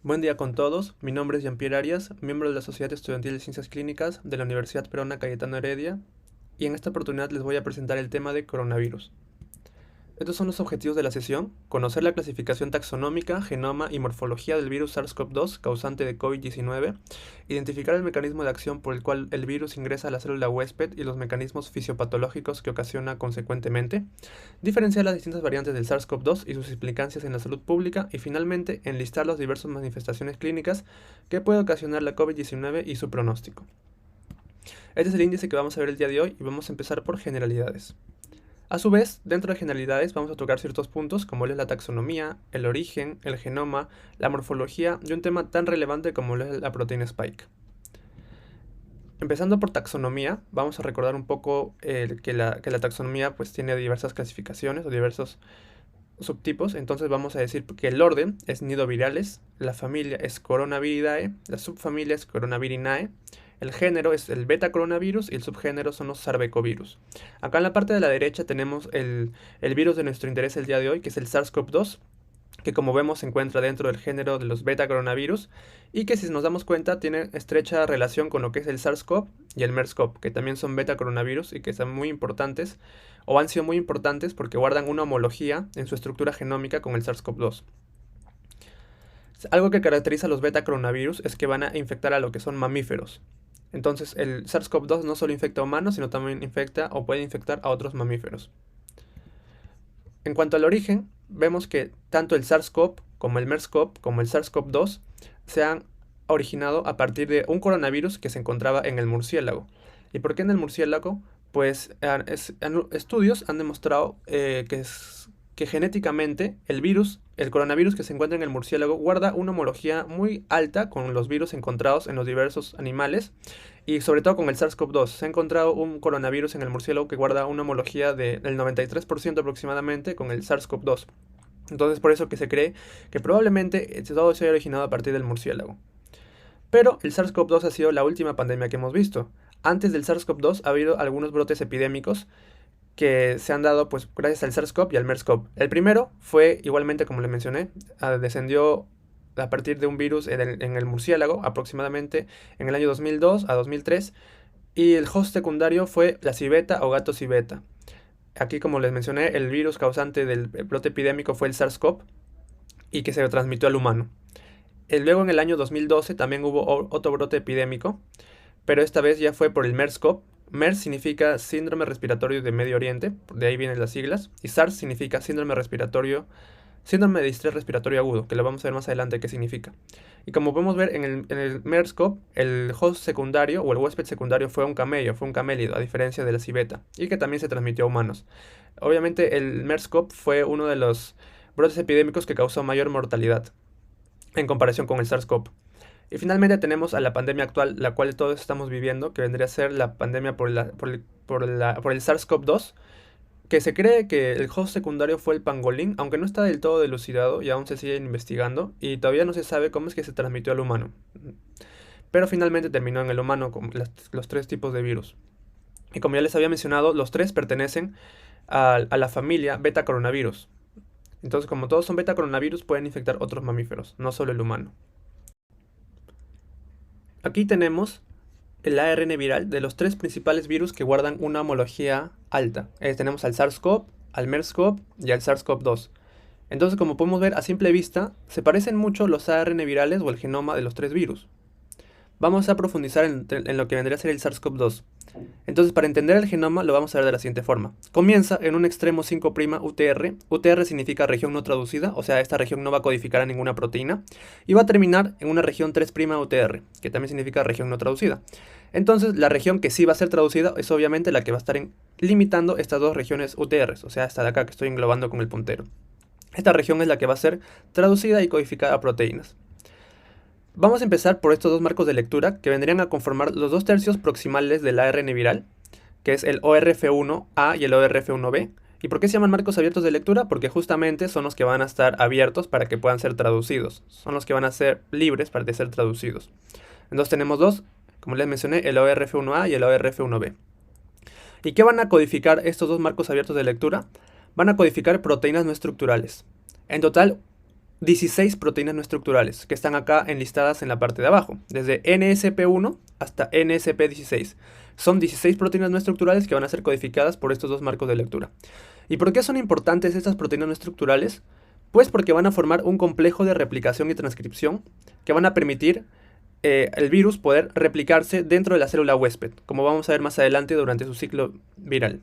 Buen día con todos, mi nombre es Jean-Pierre Arias, miembro de la Sociedad Estudiantil de Ciencias Clínicas de la Universidad Peruana Cayetano Heredia, y en esta oportunidad les voy a presentar el tema de coronavirus. Estos son los objetivos de la sesión: conocer la clasificación taxonómica, genoma y morfología del virus SARS-CoV-2 causante de COVID-19, identificar el mecanismo de acción por el cual el virus ingresa a la célula huésped y los mecanismos fisiopatológicos que ocasiona consecuentemente, diferenciar las distintas variantes del SARS-CoV-2 y sus implicancias en la salud pública, y finalmente enlistar las diversas manifestaciones clínicas que puede ocasionar la COVID-19 y su pronóstico. Este es el índice que vamos a ver el día de hoy y vamos a empezar por generalidades. A su vez, dentro de generalidades vamos a tocar ciertos puntos como lo es la taxonomía, el origen, el genoma, la morfología y un tema tan relevante como lo es la proteína Spike. Empezando por taxonomía, vamos a recordar un poco que la taxonomía pues tiene diversas clasificaciones o diversos subtipos. Entonces vamos a decir que el orden es Nidovirales, la familia es Coronaviridae, la subfamilia es Coronavirinae, el género es el beta coronavirus y el subgénero son los sarbecovirus. Acá en la parte de la derecha tenemos el virus de nuestro interés el día de hoy, que es el SARS-CoV-2, que como vemos se encuentra dentro del género de los beta coronavirus y que, si nos damos cuenta, tiene estrecha relación con lo que es el SARS-CoV y el MERS-CoV, que también son beta coronavirus y que son muy importantes o han sido muy importantes porque guardan una homología en su estructura genómica con el SARS-CoV-2. Algo que caracteriza a los beta coronavirus es que van a infectar a lo que son mamíferos. Entonces el SARS-CoV-2 no solo infecta a humanos, sino también infecta o puede infectar a otros mamíferos. En cuanto al origen, vemos que tanto el SARS-CoV como el MERS-CoV como el SARS-CoV-2 se han originado a partir de un coronavirus que se encontraba en el murciélago. ¿Y por qué en el murciélago? Pues estudios han demostrado que genéticamente el coronavirus que se encuentra en el murciélago guarda una homología muy alta con los virus encontrados en los diversos animales y sobre todo con el SARS-CoV-2. Se ha encontrado un coronavirus en el murciélago que guarda una homología del 93% aproximadamente con el SARS-CoV-2. Entonces por eso que se cree que probablemente todo se haya originado a partir del murciélago. Pero el SARS-CoV-2 ha sido la última pandemia que hemos visto. Antes del SARS-CoV-2 ha habido algunos brotes epidémicos que se han dado pues gracias al SARS-CoV y al MERS-CoV. El primero fue igualmente, como le mencioné, descendió a partir de un virus en el murciélago aproximadamente en el año 2002 a 2003, y el host secundario fue la civeta o gato civeta. Aquí, como les mencioné, el virus causante del brote epidémico fue el SARS-CoV y que se transmitió al humano. Luego en el año 2012 también hubo otro brote epidémico, pero esta vez ya fue por el MERS-CoV. MERS significa síndrome respiratorio de Medio Oriente, de ahí vienen las siglas, y SARS significa síndrome de distrés respiratorio agudo, que lo vamos a ver más adelante qué significa. Y como podemos ver en el MERS-CoV, el host secundario o el huésped secundario fue un camello, fue un camélido, a diferencia de la civeta, y que también se transmitió a humanos. Obviamente el MERS-CoV fue uno de los brotes epidémicos que causó mayor mortalidad en comparación con el SARS-CoV. Y finalmente tenemos a la pandemia actual, la cual todos estamos viviendo, que vendría a ser la pandemia por el SARS-CoV-2, que se cree que el host secundario fue el pangolín, aunque no está del todo dilucidado y aún se sigue investigando, y todavía no se sabe cómo es que se transmitió al humano. Pero finalmente terminó en el humano con los tres tipos de virus. Y como ya les había mencionado, los tres pertenecen a la familia beta coronavirus. Entonces, como todos son beta coronavirus, pueden infectar otros mamíferos, no solo el humano. Aquí tenemos el ARN viral de los tres principales virus que guardan una homología alta. Tenemos al SARS-CoV, al MERS-CoV y al SARS-CoV-2. Entonces, como podemos ver a simple vista, se parecen mucho los ARN virales o el genoma de los tres virus. Vamos a profundizar en lo que vendría a ser el SARS-CoV-2. Entonces, para entender el genoma lo vamos a ver de la siguiente forma. Comienza en un extremo 5' UTR. UTR significa región no traducida, o sea, esta región no va a codificar a ninguna proteína. Y va a terminar en una región 3' UTR, que también significa región no traducida. Entonces, la región que sí va a ser traducida es obviamente la que va a estar limitando estas dos regiones UTRs, o sea, esta de acá que estoy englobando con el puntero. Esta región es la que va a ser traducida y codificada a proteínas. Vamos a empezar por estos dos marcos de lectura que vendrían a conformar los 2/3 proximales del ARN viral, que es el ORF1A y el ORF1B. ¿Y por qué se llaman marcos abiertos de lectura? Porque justamente son los que van a estar abiertos para que puedan ser traducidos. Son los que van a ser libres para ser traducidos. Entonces tenemos dos, como les mencioné, el ORF1A y el ORF1B. ¿Y qué van a codificar estos dos marcos abiertos de lectura? Van a codificar proteínas no estructurales. En total, 16 proteínas no estructurales, que están acá enlistadas en la parte de abajo, desde NSP1 hasta NSP16. Son 16 proteínas no estructurales que van a ser codificadas por estos dos marcos de lectura. ¿Y por qué son importantes estas proteínas no estructurales? Pues porque van a formar un complejo de replicación y transcripción que van a permitir el virus poder replicarse dentro de la célula huésped, como vamos a ver más adelante durante su ciclo viral.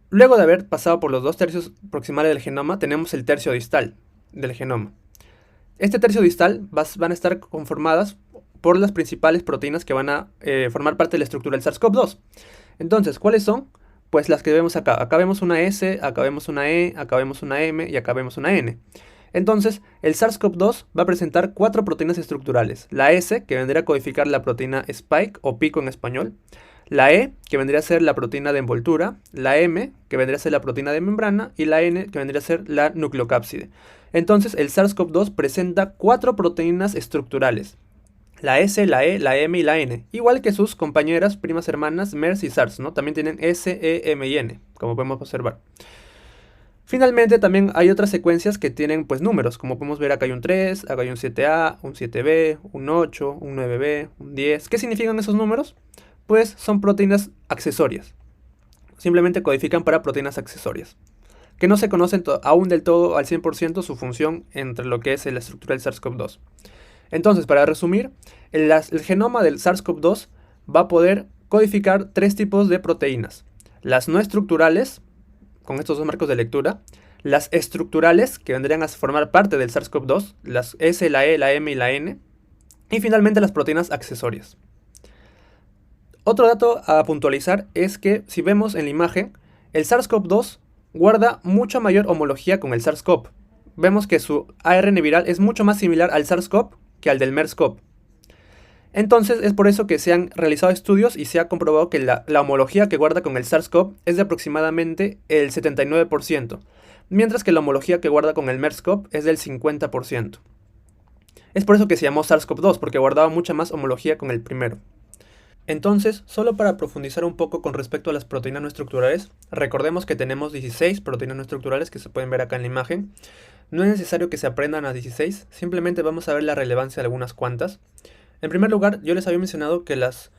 Luego de haber pasado por los 2/3 proximales del genoma, tenemos el tercio distal del genoma. Este tercio distal van a estar conformadas por las principales proteínas que van a formar parte de la estructura del SARS-CoV-2. Entonces, ¿cuáles son? Pues las que vemos acá. Acá vemos una S, acá vemos una E, acá vemos una M y acá vemos una N. Entonces, el SARS-CoV-2 va a presentar 4 proteínas estructurales. La S, que vendría a codificar la proteína spike o pico en español. La E, que vendría a ser la proteína de envoltura. La M, que vendría a ser la proteína de membrana. Y la N, que vendría a ser la nucleocápside. Entonces, el SARS-CoV-2 presenta 4 proteínas estructurales. La S, la E, la M y la N. Igual que sus compañeras, primas hermanas, MERS y SARS, ¿no? También tienen S, E, M y N, como podemos observar. Finalmente, también hay otras secuencias que tienen pues números, como podemos ver acá hay un 3, acá hay un 7A, un 7B, un 8, un 9B, un 10. ¿Qué significan esos números? Pues son proteínas accesorias. Simplemente codifican para proteínas accesorias, que no se conocen aún del todo al 100% su función entre lo que es la estructura del SARS-CoV-2. Entonces, para resumir, el genoma del SARS-CoV-2 va a poder codificar 3 tipos de proteínas. Las no estructurales, con estos dos marcos de lectura, las estructurales, que vendrían a formar parte del SARS-CoV-2, las S, la E, la M y la N, y finalmente las proteínas accesorias. Otro dato a puntualizar es que si vemos en la imagen, el SARS-CoV-2 guarda mucha mayor homología con el SARS-CoV. Vemos que su ARN viral es mucho más similar al SARS-CoV que al del MERS-CoV. Entonces es por eso que se han realizado estudios y se ha comprobado que la homología que guarda con el SARS-CoV es de aproximadamente el 79%, mientras que la homología que guarda con el MERS-CoV es del 50%. Es por eso que se llamó SARS-CoV-2, porque guardaba mucha más homología con el primero. Entonces, solo para profundizar un poco con respecto a las proteínas no estructurales, recordemos que tenemos 16 proteínas no estructurales que se pueden ver acá en la imagen. No es necesario que se aprendan a 16, simplemente vamos a ver la relevancia de algunas cuantas. En primer lugar, yo les había mencionado que las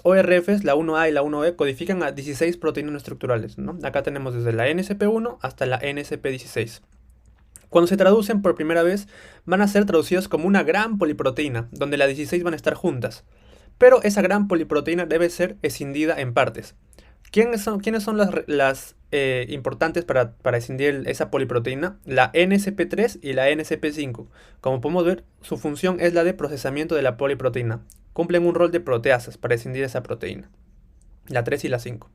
ORFs, la 1A y la 1E, codifican a 16 proteínas no estructurales, ¿no? Acá tenemos desde la NSP1 hasta la NSP16. Cuando se traducen por primera vez, van a ser traducidos como una gran poliproteína, donde las 16 van a estar juntas. Pero esa gran poliproteína debe ser escindida en partes. ¿Quiénes son las importantes para escindir esa poliproteína? La NSP3 y la NSP5. Como podemos ver, su función es la de procesamiento de la poliproteína. Cumplen un rol de proteasas para escindir esa proteína. La 3 y la 5.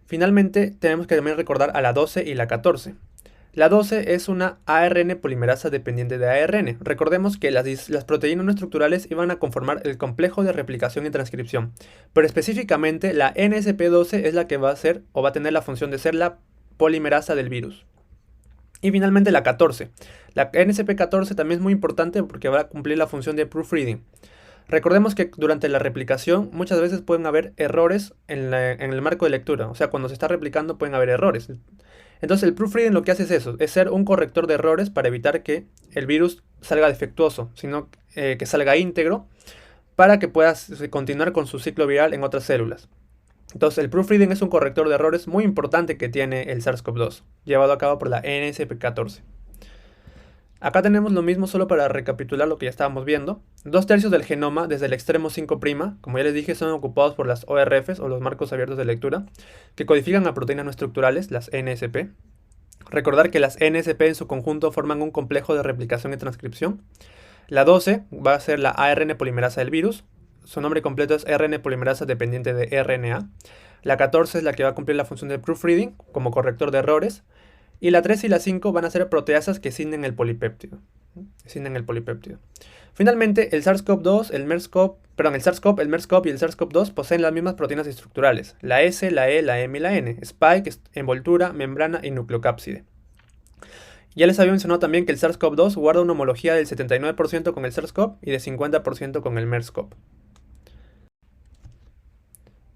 Finalmente, tenemos que también recordar a la 12 y la 14. La 12 es una ARN polimerasa dependiente de ARN. Recordemos que las proteínas no estructurales iban a conformar el complejo de replicación y transcripción, pero específicamente la NSP12 es la que va a ser o va a tener la función de ser la polimerasa del virus. Y finalmente la 14. La NSP14 también es muy importante porque va a cumplir la función de proofreading. Recordemos que durante la replicación muchas veces pueden haber errores en el marco de lectura, o sea, cuando se está replicando pueden haber errores. Entonces el proofreading lo que hace es eso, es ser un corrector de errores para evitar que el virus salga defectuoso, sino que salga íntegro para que pueda continuar con su ciclo viral en otras células. Entonces el proofreading es un corrector de errores muy importante que tiene el SARS-CoV-2, llevado a cabo por la NSP14. Acá tenemos lo mismo solo para recapitular lo que ya estábamos viendo. 2/3 del genoma desde el extremo 5', como ya les dije, son ocupados por las ORFs o los marcos abiertos de lectura, que codifican a proteínas no estructurales, las NSP. Recordar que las NSP en su conjunto forman un complejo de replicación y transcripción. La 12 va a ser la ARN polimerasa del virus. Su nombre completo es RN polimerasa dependiente de RNA. La 14 es la que va a cumplir la función de proofreading como corrector de errores. Y la 3 y la 5 van a ser proteasas que escinden el polipéptido. Finalmente, el SARS-CoV-2, el SARS-CoV, el MERS-CoV y el SARS-CoV-2 poseen las mismas proteínas estructurales. La S, la E, la M y la N. Spike, envoltura, membrana y nucleocápside. Ya les había mencionado también que el SARS-CoV-2 guarda una homología del 79% con el SARS-CoV y de 50% con el MERS-CoV.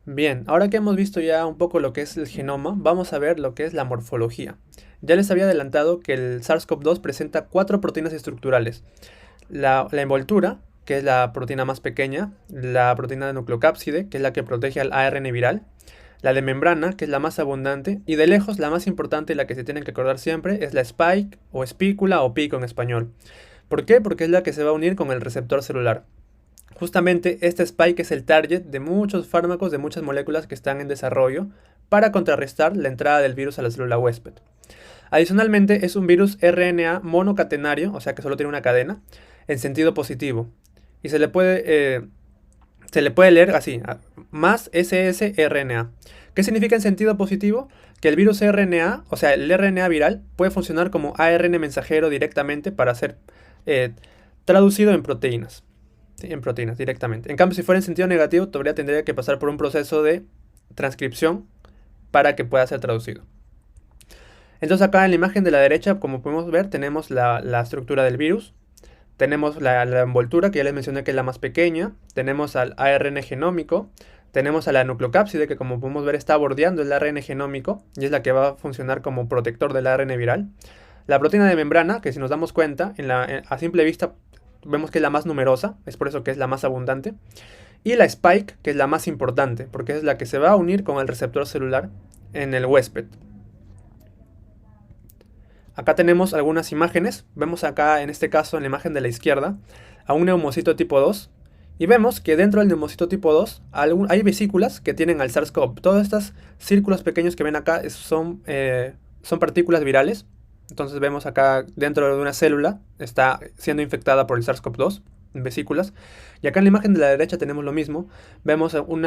Bien, ahora que hemos visto ya un poco lo que es el genoma, vamos a ver lo que es la morfología. Ya les había adelantado que el SARS-CoV-2 presenta cuatro proteínas estructurales. La envoltura, que es la proteína más pequeña, la proteína de nucleocápside, que es la que protege al ARN viral, la de membrana, que es la más abundante, y de lejos la más importante y la que se tienen que acordar siempre es la spike o espícula o pico en español. ¿Por qué? Porque es la que se va a unir con el receptor celular. Justamente este spike es el target de muchos fármacos, de muchas moléculas que están en desarrollo para contrarrestar la entrada del virus a la célula huésped. Adicionalmente es un virus RNA monocatenario, o sea que solo tiene una cadena, en sentido positivo. Y se le puede leer así, más ssRNA. ¿Qué significa en sentido positivo? Que el virus RNA, o sea el RNA viral, puede funcionar como ARN mensajero directamente para ser eh, traducido en proteínas. Sí, en proteínas directamente. En cambio, si fuera en sentido negativo, todavía tendría que pasar por un proceso de transcripción para que pueda ser traducido. Entonces acá en la imagen de la derecha, como podemos ver, tenemos la estructura del virus. Tenemos la envoltura, que ya les mencioné que es la más pequeña. Tenemos al ARN genómico. Tenemos a la nucleocápside, que como podemos ver está bordeando el ARN genómico y es la que va a funcionar como protector del ARN viral. La proteína de membrana, que si nos damos cuenta, a simple vista vemos que es la más numerosa, es por eso que es la más abundante. Y la spike, que es la más importante, porque es la que se va a unir con el receptor celular en el huésped. Acá tenemos algunas imágenes. Vemos acá, en este caso, en la imagen de la izquierda, a un neumocito tipo 2. Y vemos que dentro del neumocito tipo 2 hay vesículas que tienen al SARS-CoV. Todos estos círculos pequeños que ven acá son partículas virales. Entonces vemos acá dentro de una célula está siendo infectada por el SARS-CoV-2 en vesículas. Y acá en la imagen de la derecha tenemos lo mismo. Vemos un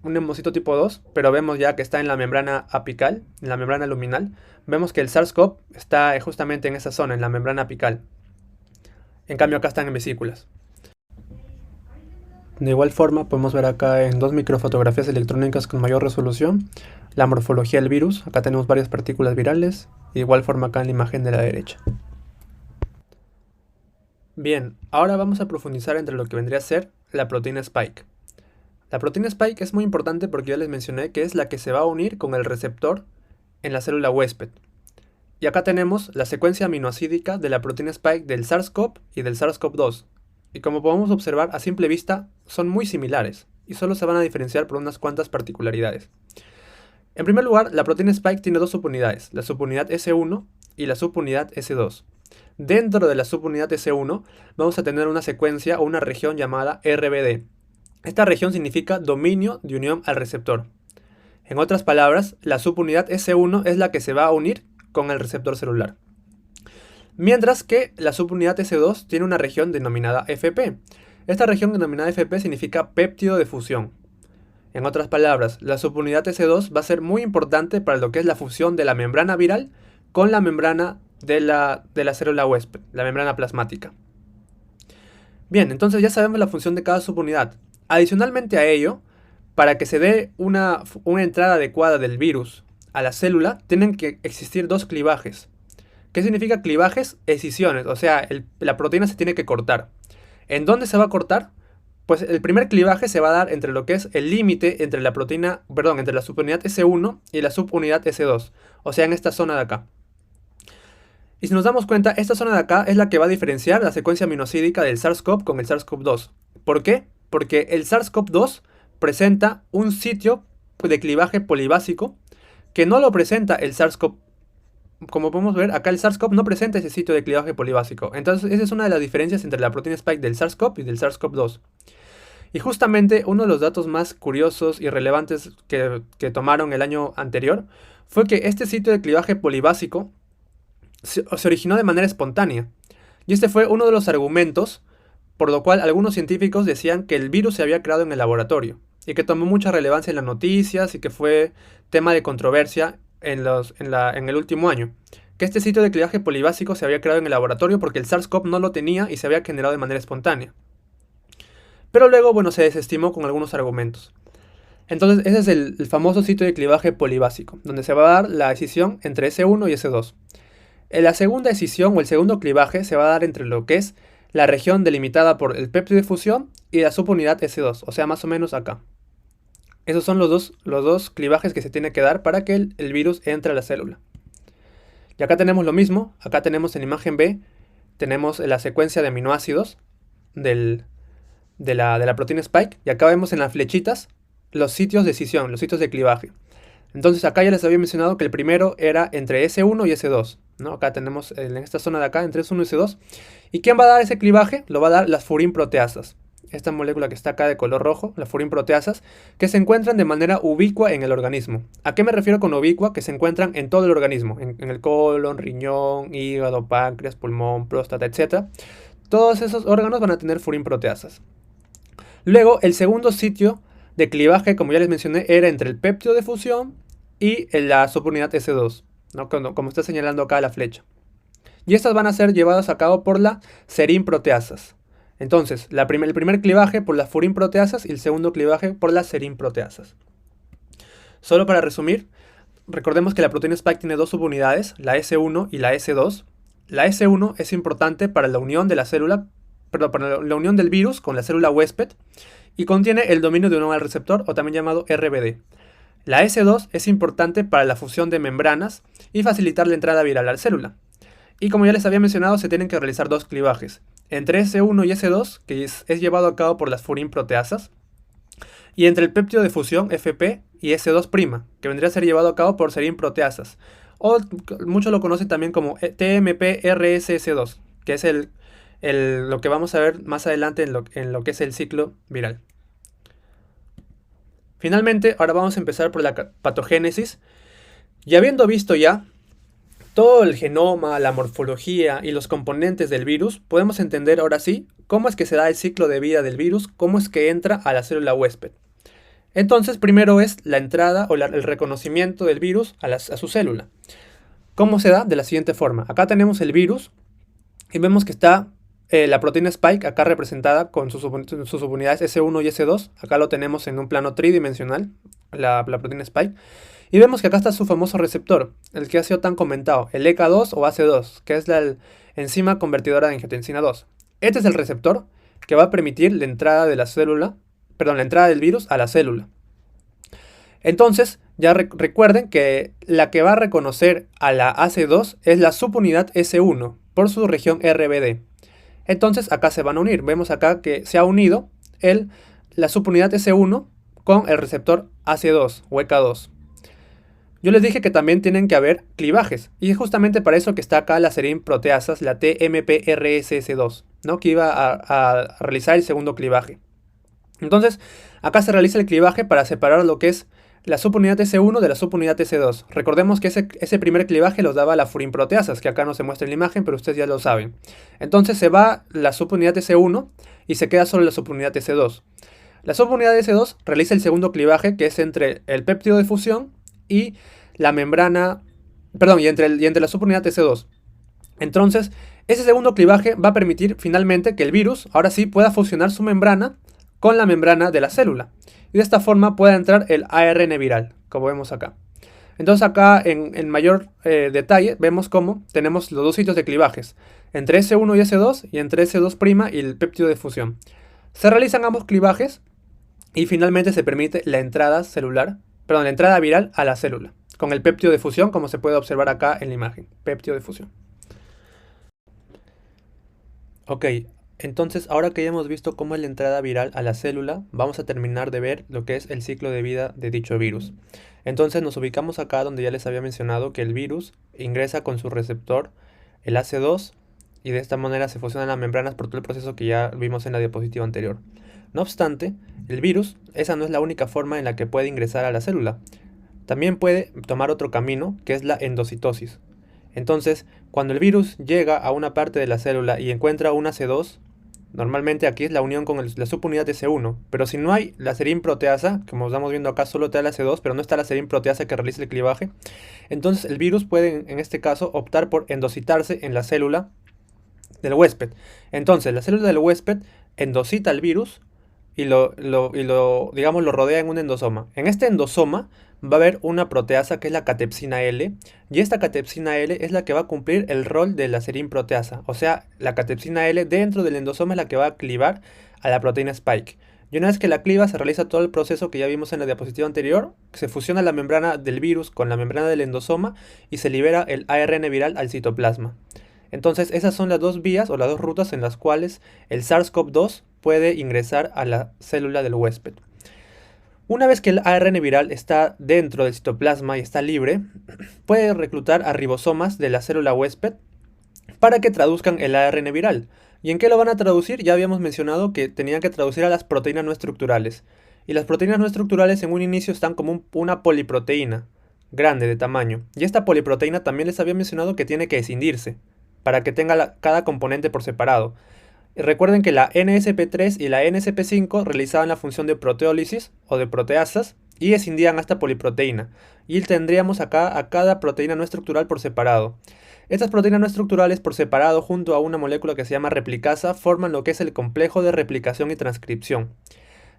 neumocito tipo 2, pero vemos ya que está en la membrana apical, en la membrana luminal. Vemos que el SARS-CoV está justamente en esa zona, en la membrana apical. En cambio acá están en vesículas. De igual forma podemos ver acá en dos microfotografías electrónicas con mayor resolución la morfología del virus. Acá tenemos varias partículas virales. De igual forma acá en la imagen de la derecha. Bien, ahora vamos a profundizar entre lo que vendría a ser la proteína Spike. La proteína Spike es muy importante porque ya les mencioné que es la que se va a unir con el receptor en la célula huésped. Y acá tenemos la secuencia aminoacídica de la proteína Spike del SARS-CoV y del SARS-CoV-2. Y como podemos observar a simple vista, son muy similares y solo se van a diferenciar por unas cuantas particularidades. En primer lugar, la proteína Spike tiene dos subunidades, la subunidad S1 y la subunidad S2. Dentro de la subunidad S1 vamos a tener una secuencia o una región llamada RBD. Esta región significa dominio de unión al receptor. En otras palabras, la subunidad S1 es la que se va a unir con el receptor celular. Mientras que la subunidad S2 tiene una región denominada FP. Esta región denominada FP significa péptido de fusión. En otras palabras, la subunidad S2 va a ser muy importante para lo que es la fusión de la membrana viral con la membrana de la célula huésped, la membrana plasmática. Bien, entonces ya sabemos la función de cada subunidad. Adicionalmente a ello, para que se dé una entrada adecuada del virus a la célula, tienen que existir dos clivajes. ¿Qué significa clivajes? Escisiones, o sea, la proteína se tiene que cortar. ¿En dónde se va a cortar? Pues el primer clivaje se va a dar entre lo que es el límite entre entre la subunidad S1 y la subunidad S2, o sea, en esta zona de acá. Y si nos damos cuenta, esta zona de acá es la que va a diferenciar la secuencia aminoácidica del SARS-CoV con el SARS-CoV-2. ¿Por qué? Porque el SARS-CoV-2 presenta un sitio de clivaje polibásico que no lo presenta el SARS-CoV. Como podemos ver, acá el SARS-CoV no presenta ese sitio de clivaje polibásico. Entonces, esa es una de las diferencias entre la proteína Spike del SARS-CoV y del SARS-CoV-2. Y justamente uno de los datos más curiosos y relevantes que tomaron el año anterior fue que este sitio de clivaje polibásico se originó de manera espontánea. Y este fue uno de los argumentos por lo cual algunos científicos decían que el virus se había creado en el laboratorio y que tomó mucha relevancia en las noticias y que fue tema de controversia en el último año. Que este sitio de clivaje polibásico se había creado en el laboratorio porque el SARS-CoV no lo tenía y se había generado de manera espontánea. Pero luego, bueno, se desestimó con algunos argumentos. Entonces, ese es el famoso sitio de clivaje polibásico, donde se va a dar la escisión entre S1 y S2. En la segunda escisión o el segundo clivaje se va a dar entre lo que es la región delimitada por el péptido de fusión y la subunidad S2, o sea, más o menos acá. Esos son los dos clivajes que se tiene que dar para que el virus entre a la célula. Y acá tenemos lo mismo, acá tenemos en imagen B, tenemos la secuencia de aminoácidos de la proteína Spike, y acá vemos en las flechitas los sitios de escisión, los sitios de clivaje. Entonces acá ya les había mencionado que el primero era entre S1 y S2, ¿no? Acá tenemos en esta zona de acá entre S1 y S2. ¿Y quién va a dar ese clivaje? Lo va a dar las furinproteasas. Esta molécula que está acá de color rojo, las furinproteasas, que se encuentran de manera ubicua en el organismo. ¿A qué me refiero con ubicua? Que se encuentran en todo el organismo, en el colon, riñón, hígado, páncreas, pulmón, próstata, etc. Todos esos órganos van a tener furinproteasas. Luego, el segundo sitio de clivaje, como ya les mencioné, era entre el péptido de fusión y la subunidad S2, ¿no? Como está señalando acá la flecha. Y estas van a ser llevadas a cabo por la serinproteasas. Entonces, el primer clivaje por las furinproteasas y el segundo clivaje por las serinproteasas. Solo para resumir, recordemos que la proteína Spike tiene dos subunidades, la S1 y la S2. La S1 es importante para la unión de la célula, perdón, para la unión del virus con la célula huésped y contiene el dominio de unión al receptor, o también llamado RBD. La S2 es importante para la fusión de membranas y facilitar la entrada viral a la célula. Y como ya les había mencionado, se tienen que realizar dos clivajes, entre S1 y S2, que es llevado a cabo por las furinproteasas, y entre el péptido de fusión FP y S2', que vendría a ser llevado a cabo por serinproteasas, o muchos lo conocen también como TMP-RSS2, que es lo que vamos a ver más adelante en lo que es el ciclo viral. Finalmente, ahora vamos a empezar por la patogénesis. Y habiendo visto ya todo el genoma, la morfología y los componentes del virus, podemos entender ahora sí cómo es que se da el ciclo de vida del virus, cómo es que entra a la célula huésped. Entonces, primero es la entrada o el reconocimiento del virus a su célula. ¿Cómo se da? De la siguiente forma. Acá tenemos el virus y vemos que está la proteína Spike acá representada con sus subunidades S1 y S2. Acá lo tenemos en un plano tridimensional, la proteína Spike. Y vemos que acá está su famoso receptor, el que ha sido tan comentado, el ECA2 o AC2, que es la enzima convertidora de angiotensina 2. Este es el receptor que va a permitir la entrada de la entrada del virus a la célula. Entonces, ya recuerden que la que va a reconocer a la AC2 es la subunidad S1 por su región RBD. Entonces, acá se van a unir. Vemos acá que se ha unido la subunidad S1 con el receptor AC2 o ECA2. Yo les dije que también tienen que haber clivajes, y es justamente para eso que está acá la serinproteasas, la TMPRSS2, ¿no? Que iba a realizar el segundo clivaje. Entonces, acá se realiza el clivaje para separar lo que es la subunidad S1 de la subunidad S2. Recordemos que ese primer clivaje los daba la furinproteasas, que acá no se muestra en la imagen, pero ustedes ya lo saben. Entonces se va la subunidad S1 y se queda solo la subunidad S2. La subunidad S2 realiza el segundo clivaje, que es entre el péptido de fusión y la membrana, perdón, y entre la subunidad S2. Entonces, ese segundo clivaje va a permitir finalmente que el virus, ahora sí, pueda fusionar su membrana con la membrana de la célula. Y de esta forma pueda entrar el ARN viral, como vemos acá. Entonces acá en mayor detalle vemos cómo tenemos los dos sitios de clivajes, entre S1 y S2 y entre S2' y el péptido de fusión. Se realizan ambos clivajes y finalmente se permite la entrada viral a la célula, con el péptido de fusión, como se puede observar acá en la imagen, péptido de fusión. Ok, entonces ahora que ya hemos visto cómo es la entrada viral a la célula, vamos a terminar de ver lo que es el ciclo de vida de dicho virus. Entonces nos ubicamos acá donde ya les había mencionado que el virus ingresa con su receptor, el AC2, y de esta manera se fusionan las membranas por todo el proceso que ya vimos en la diapositiva anterior. No obstante, el virus, esa no es la única forma en la que puede ingresar a la célula. También puede tomar otro camino, que es la endocitosis. Entonces, cuando el virus llega a una parte de la célula y encuentra una C2, normalmente aquí es la unión con la subunidad de C1, pero si no hay la serinproteasa, como estamos viendo acá, solo te da la C2, pero no está la serinproteasa que realiza el clivaje, entonces el virus puede, en este caso, optar por endocitarse en la célula del huésped. Entonces, la célula del huésped endocita al virus y lo rodea en un endosoma. En este endosoma va a haber una proteasa que es la catepsina L, y esta catepsina L es la que va a cumplir el rol de la serinproteasa. O sea, la catepsina L dentro del endosoma es la que va a clivar a la proteína Spike. Y una vez que la cliva, se realiza todo el proceso que ya vimos en la diapositiva anterior, que se fusiona la membrana del virus con la membrana del endosoma y se libera el ARN viral al citoplasma. Entonces, esas son las dos vías o las dos rutas en las cuales el SARS-CoV-2 puede ingresar a la célula del huésped. Una vez que el ARN viral está dentro del citoplasma y está libre, puede reclutar a ribosomas de la célula huésped para que traduzcan el ARN viral. ¿Y en qué lo van a traducir? Ya habíamos mencionado que tenían que traducir a las proteínas no estructurales. Y las proteínas no estructurales en un inicio están como una poliproteína grande de tamaño. Y esta poliproteína también les había mencionado que tiene que escindirse para que tenga cada componente por separado. Y recuerden que la NSP3 y la NSP5 realizaban la función de proteólisis o de proteasas y escindían a esta poliproteína. Y tendríamos acá a cada proteína no estructural por separado. Estas proteínas no estructurales por separado junto a una molécula que se llama replicasa forman lo que es el complejo de replicación y transcripción.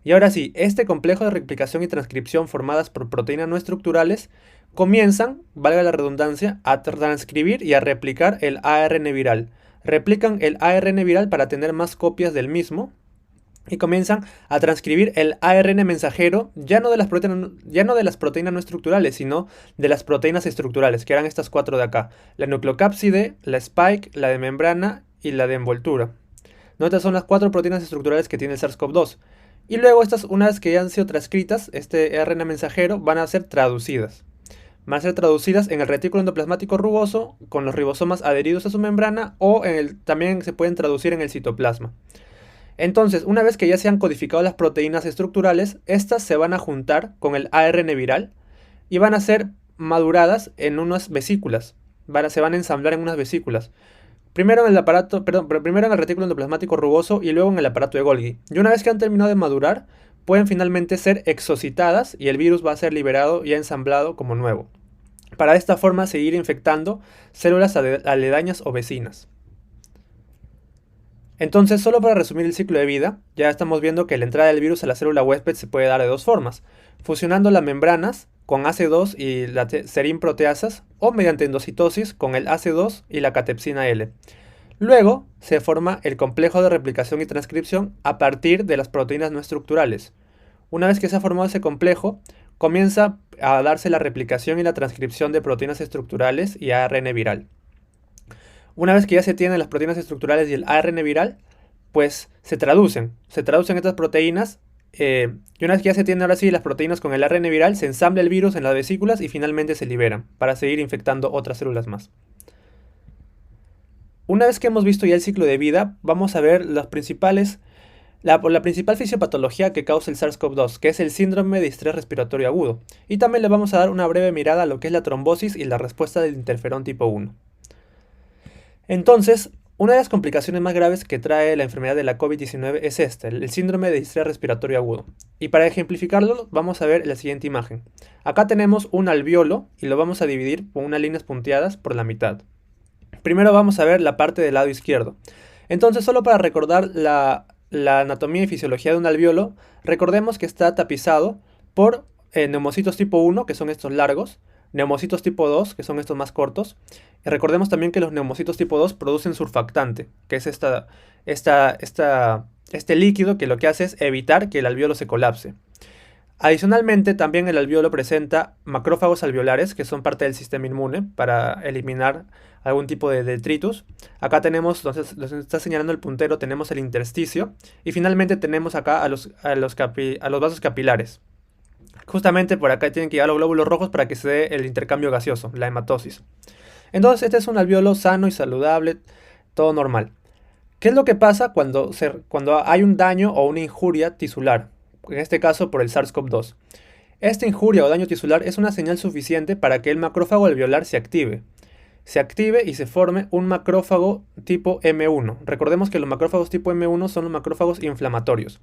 Y ahora sí, este complejo de replicación y transcripción formadas por proteínas no estructurales comienzan, valga la redundancia, a transcribir y a replicar el ARN viral. Replican el ARN viral para tener más copias del mismo y comienzan a transcribir el ARN mensajero ya no de las proteínas no estructurales, sino de las proteínas estructurales, que eran estas cuatro de acá: la nucleocápside, la spike, la de membrana y la de envoltura. ¿No? Estas son las cuatro proteínas estructurales que tiene el SARS-CoV-2. Y luego estas, una vez que ya han sido transcritas, este ARN mensajero van a ser traducidas. Van a ser traducidas en el retículo endoplasmático rugoso con los ribosomas adheridos a su membrana o también se pueden traducir en el citoplasma. Entonces, una vez que ya se han codificado las proteínas estructurales, estas se van a juntar con el ARN viral y van a ser maduradas en unas vesículas. Se van a ensamblar en unas vesículas. Primero en primero en el retículo endoplasmático rugoso y luego en el aparato de Golgi. Y una vez que han terminado de madurar, pueden finalmente ser exocitadas y el virus va a ser liberado y ensamblado como nuevo. Para de esta forma seguir infectando células aledañas o vecinas. Entonces, solo para resumir el ciclo de vida, ya estamos viendo que la entrada del virus a la célula huésped se puede dar de dos formas: fusionando las membranas con AC2 y la serin proteasas, o mediante endocitosis con el AC2 y la catepsina L. Luego se forma el complejo de replicación y transcripción a partir de las proteínas no estructurales. Una vez que se ha formado ese complejo, comienza a darse la replicación y la transcripción de proteínas estructurales y ARN viral. Una vez que ya se tienen las proteínas estructurales y el ARN viral, pues se traducen estas proteínas. Y una vez que ya se tienen ahora sí las proteínas con el ARN viral, se ensambla el virus en las vesículas y finalmente se liberan para seguir infectando otras células más. Una vez que hemos visto ya el ciclo de vida, vamos a ver la principal fisiopatología que causa el SARS-CoV-2, que es el síndrome de estrés respiratorio agudo. Y también le vamos a dar una breve mirada a lo que es la trombosis y la respuesta del interferón tipo 1. Entonces, una de las complicaciones más graves que trae la enfermedad de la COVID-19 es el síndrome de estrés respiratorio agudo. Y para ejemplificarlo, vamos a ver la siguiente imagen. Acá tenemos un alveolo y lo vamos a dividir con unas líneas punteadas por la mitad. Primero vamos a ver la parte del lado izquierdo. Entonces, solo para recordar la anatomía y fisiología de un alveolo, recordemos que está tapizado por neumocitos tipo 1, que son estos largos, neumocitos tipo 2, que son estos más cortos. Y recordemos también que los neumocitos tipo 2 producen surfactante, que es este líquido que lo que hace es evitar que el alveolo se colapse. Adicionalmente, también el alveolo presenta macrófagos alveolares, que son parte del sistema inmune para eliminar algún tipo de detritus. Acá tenemos, entonces, nos está señalando el puntero, tenemos el intersticio. Y finalmente tenemos acá a los vasos capilares. Justamente por acá tienen que llegar los glóbulos rojos para que se dé el intercambio gaseoso, la hematosis. Entonces, este es un alveolo sano y saludable, todo normal. ¿Qué es lo que pasa cuando hay un daño o una injuria tisular? En este caso por el SARS-CoV-2. Esta injuria o daño tisular es una señal suficiente para que el macrófago alveolar se active. Y se forme un macrófago tipo M1. Recordemos que los macrófagos tipo M1 son los macrófagos inflamatorios.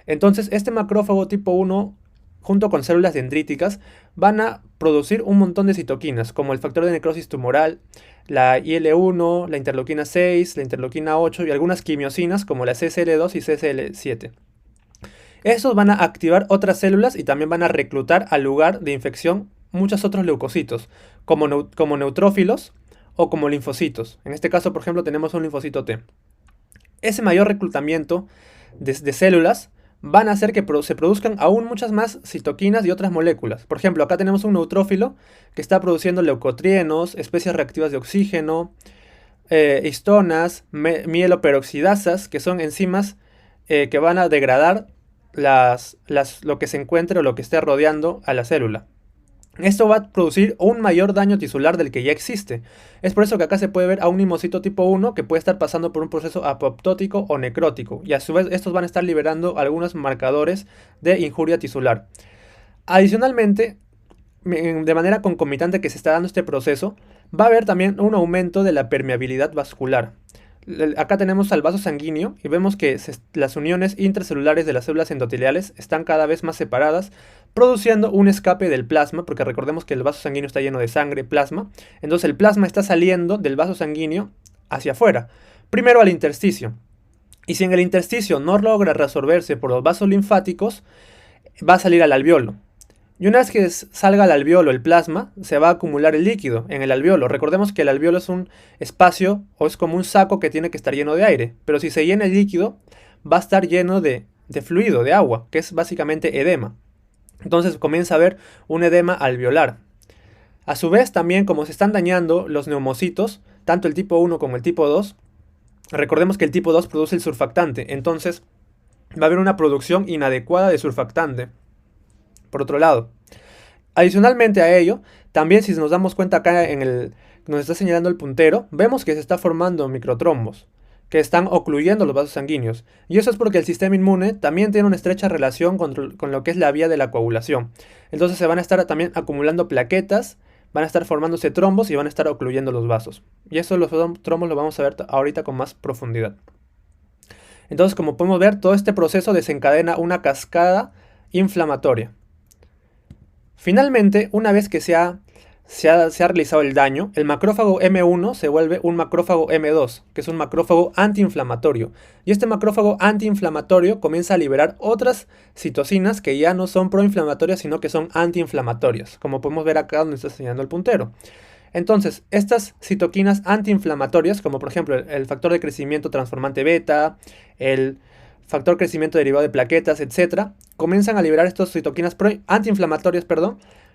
Entonces, este macrófago tipo 1, junto con células dendríticas, van a producir un montón de citoquinas, como el factor de necrosis tumoral, la IL-1, la interleuquina 6, la interleuquina 8 y algunas quimiosinas como la CCL2 y CCL7. Estos van a activar otras células y también van a reclutar al lugar de infección muchos otros leucocitos, como neutrófilos o como linfocitos. En este caso, por ejemplo, tenemos un linfocito T. Ese mayor reclutamiento de células van a hacer que se produzcan aún muchas más citoquinas y otras moléculas. Por ejemplo, acá tenemos un neutrófilo que está produciendo leucotrienos, especies reactivas de oxígeno, histonas, mieloperoxidasas, que son enzimas que van a degradar lo que se encuentre o lo que esté rodeando a la célula. Esto va a producir un mayor daño tisular del que ya existe. Es por eso que acá se puede ver a un linfocito tipo 1 que puede estar pasando por un proceso apoptótico o necrótico. Y a su vez estos van a estar liberando algunos marcadores de injuria tisular. Adicionalmente, de manera concomitante que se está dando este proceso, va a haber también un aumento de la permeabilidad vascular. Acá tenemos al vaso sanguíneo y vemos que las uniones intracelulares de las células endoteliales están cada vez más separadas, produciendo un escape del plasma, porque recordemos que el vaso sanguíneo está lleno de sangre, plasma. Entonces el plasma está saliendo del vaso sanguíneo hacia afuera, primero al intersticio. Y si en el intersticio no logra resolverse por los vasos linfáticos, va a salir al alveolo. Y una vez que salga al alveolo el plasma, se va a acumular el líquido en el alveolo. Recordemos que el alveolo es un espacio o es como un saco que tiene que estar lleno de aire. Pero si se llena el líquido, va a estar lleno de fluido, de agua, que es básicamente edema. Entonces comienza a haber un edema alveolar. A su vez, también como se están dañando los neumocitos, tanto el tipo 1 como el tipo 2, recordemos que el tipo 2 produce el surfactante. Entonces va a haber una producción inadecuada de surfactante. Por otro lado, adicionalmente a ello, también si nos damos cuenta acá nos está señalando el puntero, vemos que se está formando microtrombos que están ocluyendo los vasos sanguíneos. Y eso es porque el sistema inmune también tiene una estrecha relación con lo que es la vía de la coagulación. Entonces se van a estar también acumulando plaquetas, van a estar formándose trombos y van a estar ocluyendo los vasos. Y eso los trombos lo vamos a ver ahorita con más profundidad. Entonces, como podemos ver, todo este proceso desencadena una cascada inflamatoria. Finalmente, una vez que se ha realizado el daño, el macrófago M1 se vuelve un macrófago M2, que es un macrófago antiinflamatorio. Y este macrófago antiinflamatorio comienza a liberar otras citocinas que ya no son proinflamatorias, sino que son antiinflamatorias, como podemos ver acá donde está señalando el puntero. Entonces, estas citoquinas antiinflamatorias, como por ejemplo el factor de crecimiento transformante beta, el factor de crecimiento derivado de plaquetas, etc., comienzan a liberar estas citoquinas antiinflamatorias,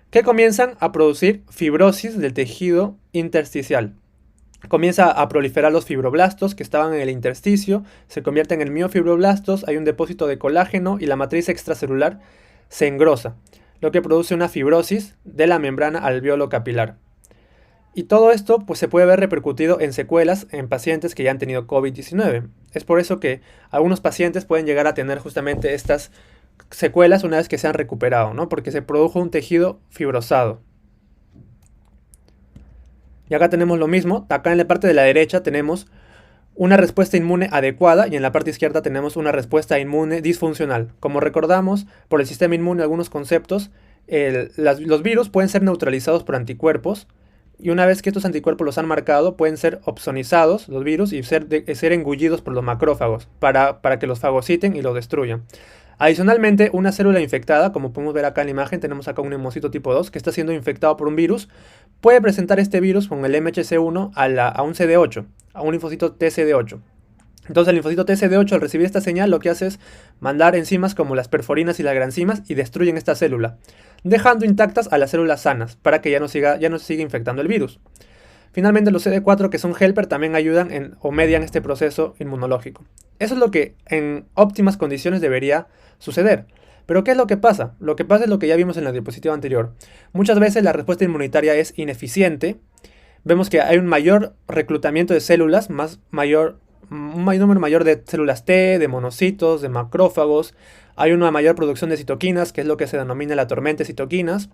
que comienzan a producir fibrosis del tejido intersticial. Comienza a proliferar los fibroblastos que estaban en el intersticio, se convierten en miofibroblastos, hay un depósito de colágeno y la matriz extracelular se engrosa, lo que produce una fibrosis de la membrana alveolo capilar. Y todo esto pues, se puede ver repercutido en secuelas en pacientes que ya han tenido COVID-19. Es por eso que algunos pacientes pueden llegar a tener justamente estas secuelas una vez que se han recuperado, ¿no? Porque se produjo un tejido fibrosado. Y acá tenemos lo mismo. Acá en la parte de la derecha tenemos una respuesta inmune adecuada y en la parte izquierda tenemos una respuesta inmune disfuncional. Como recordamos, por el sistema inmune algunos conceptos, los virus pueden ser neutralizados por anticuerpos. Y una vez que estos anticuerpos los han marcado, pueden ser opsonizados los virus y ser engullidos por los macrófagos para que los fagociten y los destruyan. Adicionalmente, una célula infectada, como podemos ver acá en la imagen, tenemos acá un neumocito tipo 2 que está siendo infectado por un virus, puede presentar este virus con el MHC1 a un CD8, a un linfocito TCD8. Entonces el linfocito TCD8 al recibir esta señal lo que hace es mandar enzimas como las perforinas y las granzimas y destruyen esta célula, dejando intactas a las células sanas para que ya no siga infectando el virus. Finalmente los CD4 que son helper también ayudan o median este proceso inmunológico. Eso es lo que en óptimas condiciones debería suceder. Pero ¿qué es lo que pasa? Lo que pasa es lo que ya vimos en la diapositiva anterior. Muchas veces la respuesta inmunitaria es ineficiente. Vemos que hay un mayor reclutamiento de células, un número mayor de células T, de monocitos, de macrófagos. Hay una mayor producción de citoquinas, que es lo que se denomina la tormenta de citoquinas.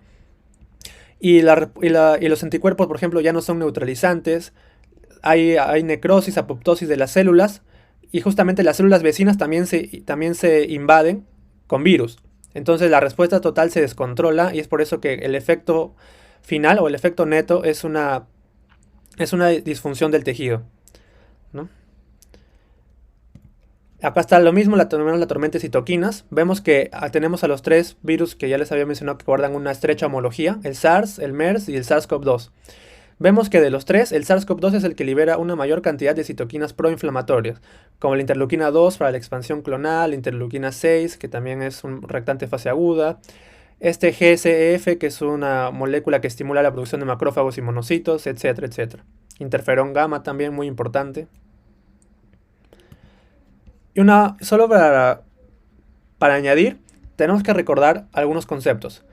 Y los anticuerpos, por ejemplo, ya no son neutralizantes. Hay necrosis, apoptosis de las células. Y justamente las células vecinas también se invaden con virus. Entonces la respuesta total se descontrola y es por eso que el efecto final o el efecto neto es una disfunción del tejido, ¿no? Acá está lo mismo, la tormenta de citoquinas. Vemos que tenemos a los tres virus que ya les había mencionado que guardan una estrecha homología, el SARS, el MERS y el SARS-CoV-2. Vemos que de los tres, el SARS-CoV-2 es el que libera una mayor cantidad de citoquinas proinflamatorias, como la interleuquina 2 para la expansión clonal, la interleuquina 6, que también es un reactante fase aguda, este GSF, que es una molécula que estimula la producción de macrófagos y monocitos, etcétera, etcétera. Interferón gamma también muy importante. Y solo para añadir, tenemos que recordar algunos conceptos.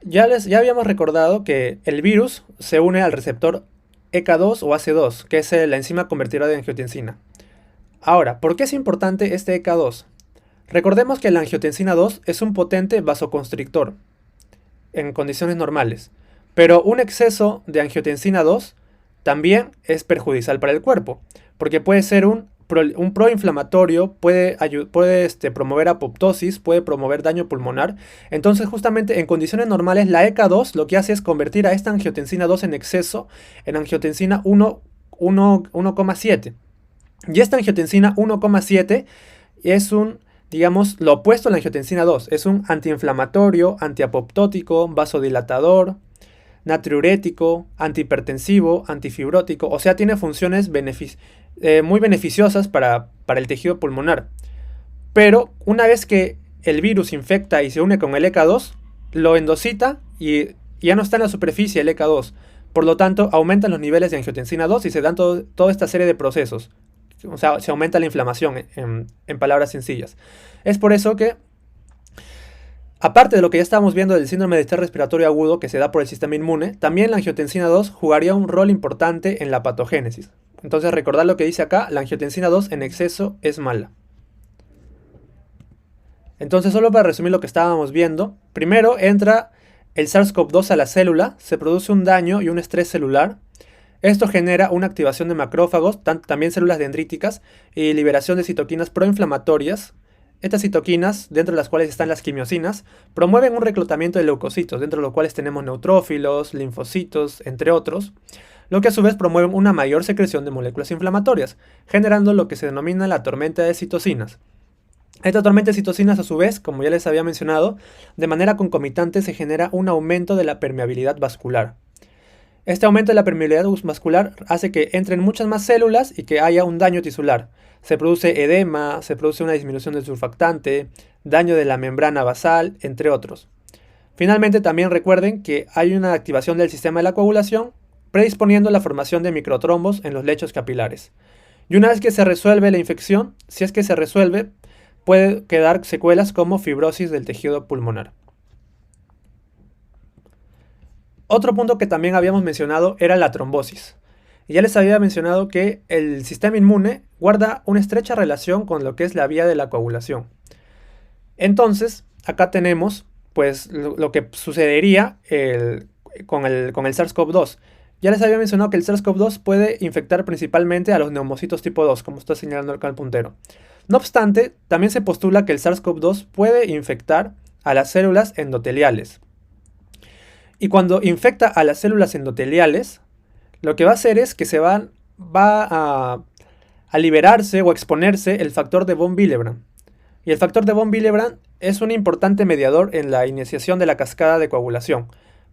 Ya habíamos recordado que el virus se une al receptor ECA2 o AC2, que es la enzima convertidora de angiotensina. Ahora, ¿por qué es importante este ECA2? Recordemos que la angiotensina 2 es un potente vasoconstrictor en condiciones normales, pero un exceso de angiotensina 2 también es perjudicial para el cuerpo, porque puede ser un proinflamatorio, puede promover apoptosis, puede promover daño pulmonar. Entonces, justamente en condiciones normales, la ECA2 lo que hace es convertir a esta angiotensina 2 en exceso en angiotensina 1,7. Y esta angiotensina 1,7 es digamos, lo opuesto a la angiotensina 2. Es un antiinflamatorio, antiapoptótico, vasodilatador, natriurético, antihipertensivo, antifibrótico. O sea, tiene funciones muy beneficiosas para el tejido pulmonar. Pero una vez que el virus infecta y se une con el ECA2, lo endocita y ya no está en la superficie el ECA2. Por lo tanto, aumentan los niveles de angiotensina 2 y se dan toda esta serie de procesos. O sea, se aumenta la inflamación, en palabras sencillas. Es por eso que, aparte de lo que ya estábamos viendo del síndrome de estrés respiratorio agudo que se da por el sistema inmune, también la angiotensina 2 jugaría un rol importante en la patogénesis. Entonces, recordad lo que dice acá, la angiotensina 2 en exceso es mala. Entonces, solo para resumir lo que estábamos viendo, primero entra el SARS-CoV-2 a la célula, se produce un daño y un estrés celular. Esto genera una activación de macrófagos, también células dendríticas, y liberación de citoquinas proinflamatorias. Estas citoquinas, dentro de las cuales están las quimiosinas, promueven un reclutamiento de leucocitos, dentro de los cuales tenemos neutrófilos, linfocitos, entre otros, lo que a su vez promueven una mayor secreción de moléculas inflamatorias, generando lo que se denomina la tormenta de citocinas. Esta tormenta de citocinas, a su vez, como ya les había mencionado, de manera concomitante se genera un aumento de la permeabilidad vascular. Este aumento de la permeabilidad vascular hace que entren muchas más células y que haya un daño tisular. Se produce edema, se produce una disminución del surfactante, daño de la membrana basal, entre otros. Finalmente, también recuerden que hay una activación del sistema de la coagulación, predisponiendo la formación de microtrombos en los lechos capilares. Y una vez que se resuelve la infección, si es que se resuelve, puede quedar secuelas como fibrosis del tejido pulmonar. Otro punto que también habíamos mencionado era la trombosis. Y ya les había mencionado que el sistema inmune guarda una estrecha relación con lo que es la vía de la coagulación. Entonces, acá tenemos pues lo que sucedería con el SARS-CoV-2. Ya les había mencionado que el SARS-CoV-2 puede infectar principalmente a los neumocitos tipo 2, como está señalando acá el puntero. No obstante, también se postula que el SARS-CoV-2 puede infectar a las células endoteliales. Y cuando infecta a las células endoteliales, lo que va a hacer es que va a liberarse o exponerse el factor de von Willebrand. Y el factor de von Willebrand es un importante mediador en la iniciación de la cascada de coagulación,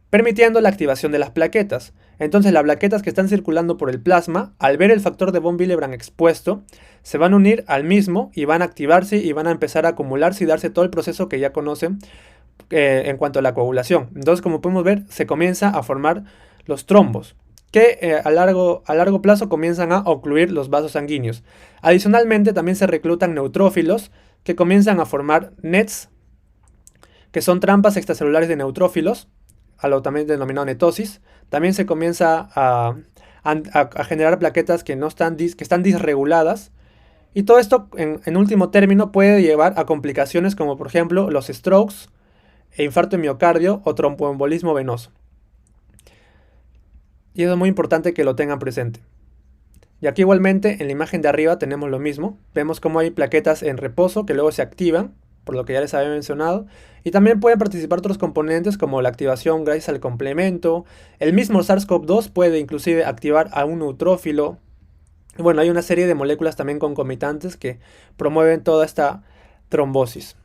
permitiendo la activación de las plaquetas. Entonces las plaquetas que están circulando por el plasma, al ver el factor de von Willebrand expuesto, se van a unir al mismo y van a activarse y van a empezar a acumularse y darse todo el proceso que ya conocen en cuanto a la coagulación. Entonces, como podemos ver, se comienza a formar los trombos, que a largo plazo comienzan a ocluir los vasos sanguíneos. Adicionalmente, también se reclutan neutrófilos que comienzan a formar NETs, que son trampas extracelulares de neutrófilos, a lo también denominado netosis. También se comienza a generar plaquetas que están disreguladas. Y todo esto, en último término, puede llevar a complicaciones como, por ejemplo, los strokes, infarto de miocardio o tromboembolismo venoso. Y eso es muy importante que lo tengan presente. Y aquí igualmente en la imagen de arriba tenemos lo mismo. Vemos cómo hay plaquetas en reposo que luego se activan, por lo que ya les había mencionado. Y también pueden participar otros componentes como la activación gracias al complemento. El mismo SARS-CoV-2 puede inclusive activar a un neutrófilo. Y bueno, hay una serie de moléculas también concomitantes que promueven toda esta trombosis.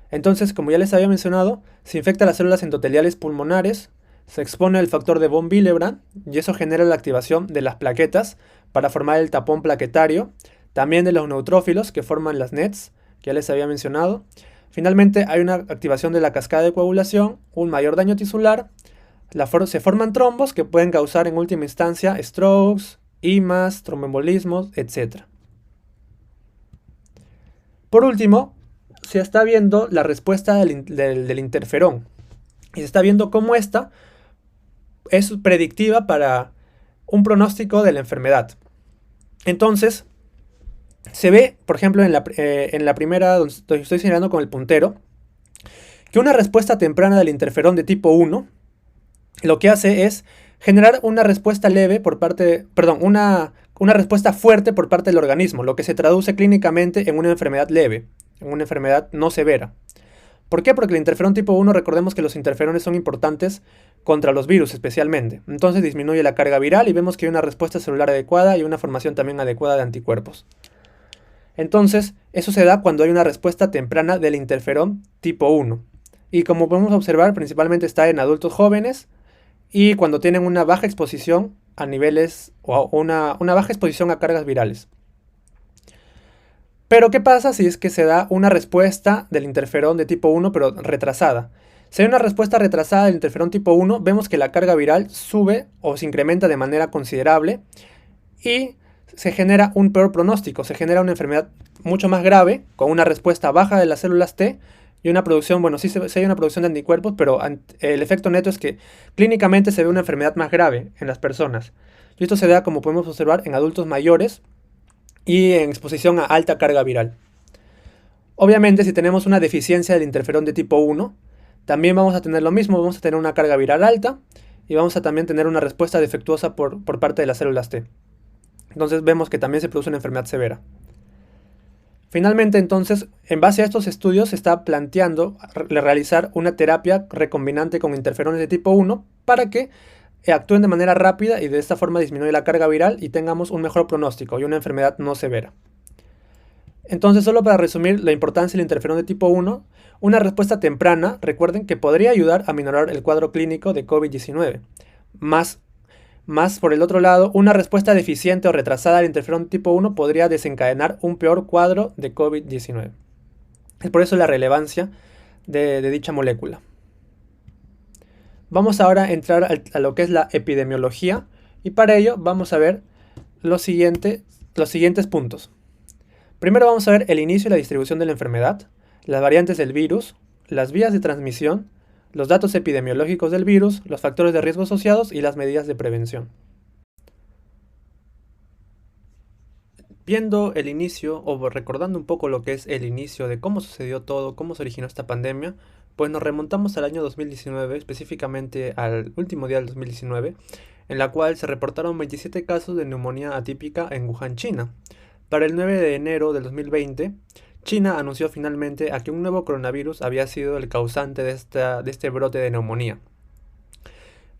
Entonces, como ya les había mencionado, se infecta las células endoteliales pulmonares, Se expone el factor de von Willebrand y eso genera la activación de las plaquetas para formar el tapón plaquetario, también de los neutrófilos que forman las NETs, que ya les había mencionado. Finalmente hay una activación de la cascada de coagulación, un mayor daño tisular, se forman trombos que pueden causar en última instancia strokes, IMAs, tromboembolismos, etc. Por último, se está viendo la respuesta del interferón y se está viendo cómo esta es predictiva para un pronóstico de la enfermedad. Entonces, se ve, por ejemplo, en la primera, donde estoy señalando con el puntero, que una respuesta temprana del interferón de tipo 1 lo que hace es generar una respuesta leve por parte, perdón, una respuesta fuerte por parte del organismo, lo que se traduce clínicamente en una enfermedad leve, en una enfermedad no severa. ¿Por qué? Porque el interferón tipo 1, recordemos que los interferones son importantes contra los virus especialmente. Entonces disminuye la carga viral y vemos que hay una respuesta celular adecuada y una formación también adecuada de anticuerpos. Entonces, eso se da cuando hay una respuesta temprana del interferón tipo 1. Y como podemos observar, principalmente está en adultos jóvenes y cuando tienen una baja exposición a niveles o una baja exposición a cargas virales. Pero ¿qué pasa si es que se da una respuesta del interferón de tipo 1 pero retrasada? Si hay una respuesta retrasada del interferón tipo 1, vemos que la carga viral sube o se incrementa de manera considerable y se genera un peor pronóstico, se genera una enfermedad mucho más grave con una respuesta baja de las células T y una producción, bueno, sí hay una producción de anticuerpos, pero el efecto neto es que clínicamente se ve una enfermedad más grave en las personas. Y esto se da, como podemos observar, en adultos mayores y en exposición a alta carga viral. Obviamente, si tenemos una deficiencia del interferón de tipo 1, también vamos a tener lo mismo, vamos a tener una carga viral alta y vamos a también tener una respuesta defectuosa por parte de las células T. Entonces vemos que también se produce una enfermedad severa. Finalmente, entonces, en base a estos estudios se está planteando realizar una terapia recombinante con interferones de tipo 1 para que actúen de manera rápida y de esta forma disminuye la carga viral y tengamos un mejor pronóstico y una enfermedad no severa. Entonces, solo para resumir la importancia del interferón de tipo 1, una respuesta temprana, recuerden que podría ayudar a minorar el cuadro clínico de COVID-19. Más por el otro lado, una respuesta deficiente o retrasada al interferón tipo 1 podría desencadenar un peor cuadro de COVID-19. Es por eso la relevancia de dicha molécula. Vamos ahora a entrar a lo que es la epidemiología y para ello vamos a ver los siguientes puntos. Primero vamos a ver el inicio y la distribución de la enfermedad, las variantes del virus, las vías de transmisión, los datos epidemiológicos del virus, los factores de riesgo asociados y las medidas de prevención. Viendo el inicio, o recordando un poco lo que es el inicio de cómo sucedió todo, cómo se originó esta pandemia, pues nos remontamos al año 2019, específicamente al último día del 2019, en la cual se reportaron 27 casos de neumonía atípica en Wuhan, China. Para el 9 de enero del 2020, China anunció finalmente a que un nuevo coronavirus había sido el causante de este brote de neumonía.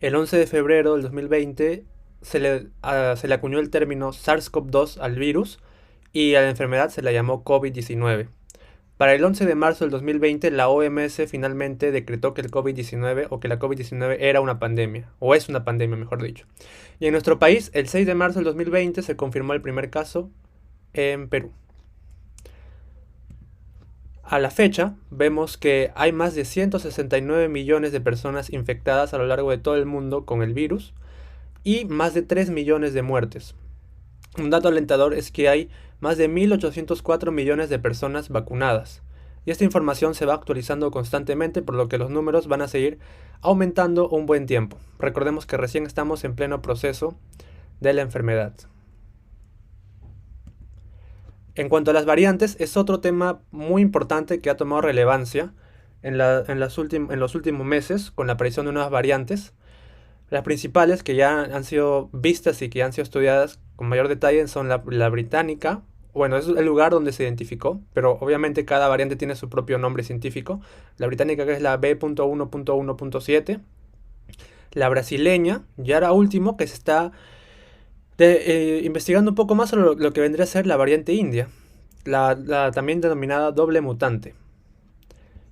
El 11 de febrero del 2020 se le acuñó el término SARS-CoV-2 al virus y a la enfermedad se la llamó COVID-19. Para el 11 de marzo del 2020 la OMS finalmente decretó que el COVID-19 o que la COVID-19 era una pandemia, o es una pandemia mejor dicho. Y en nuestro país, el 6 de marzo del 2020 se confirmó el primer caso en Perú. A la fecha, vemos que hay más de 169 millones de personas infectadas a lo largo de todo el mundo con el virus y más de 3 millones de muertes. Un dato alentador es que hay más de 1.804 millones de personas vacunadas. Y esta información se va actualizando constantemente, por lo que los números van a seguir aumentando un buen tiempo. Recordemos que recién estamos en pleno proceso de la enfermedad. En cuanto a las variantes, es otro tema muy importante que ha tomado relevancia en los últimos meses con la aparición de nuevas variantes. Las principales que ya han sido vistas y que han sido estudiadas con mayor detalle son la británica. Bueno, es el lugar donde se identificó, pero obviamente cada variante tiene su propio nombre científico. La británica, que es la B.1.1.7. La brasileña, y ahora último, que se está investigando un poco más sobre lo que vendría a ser la variante india, la también denominada doble mutante.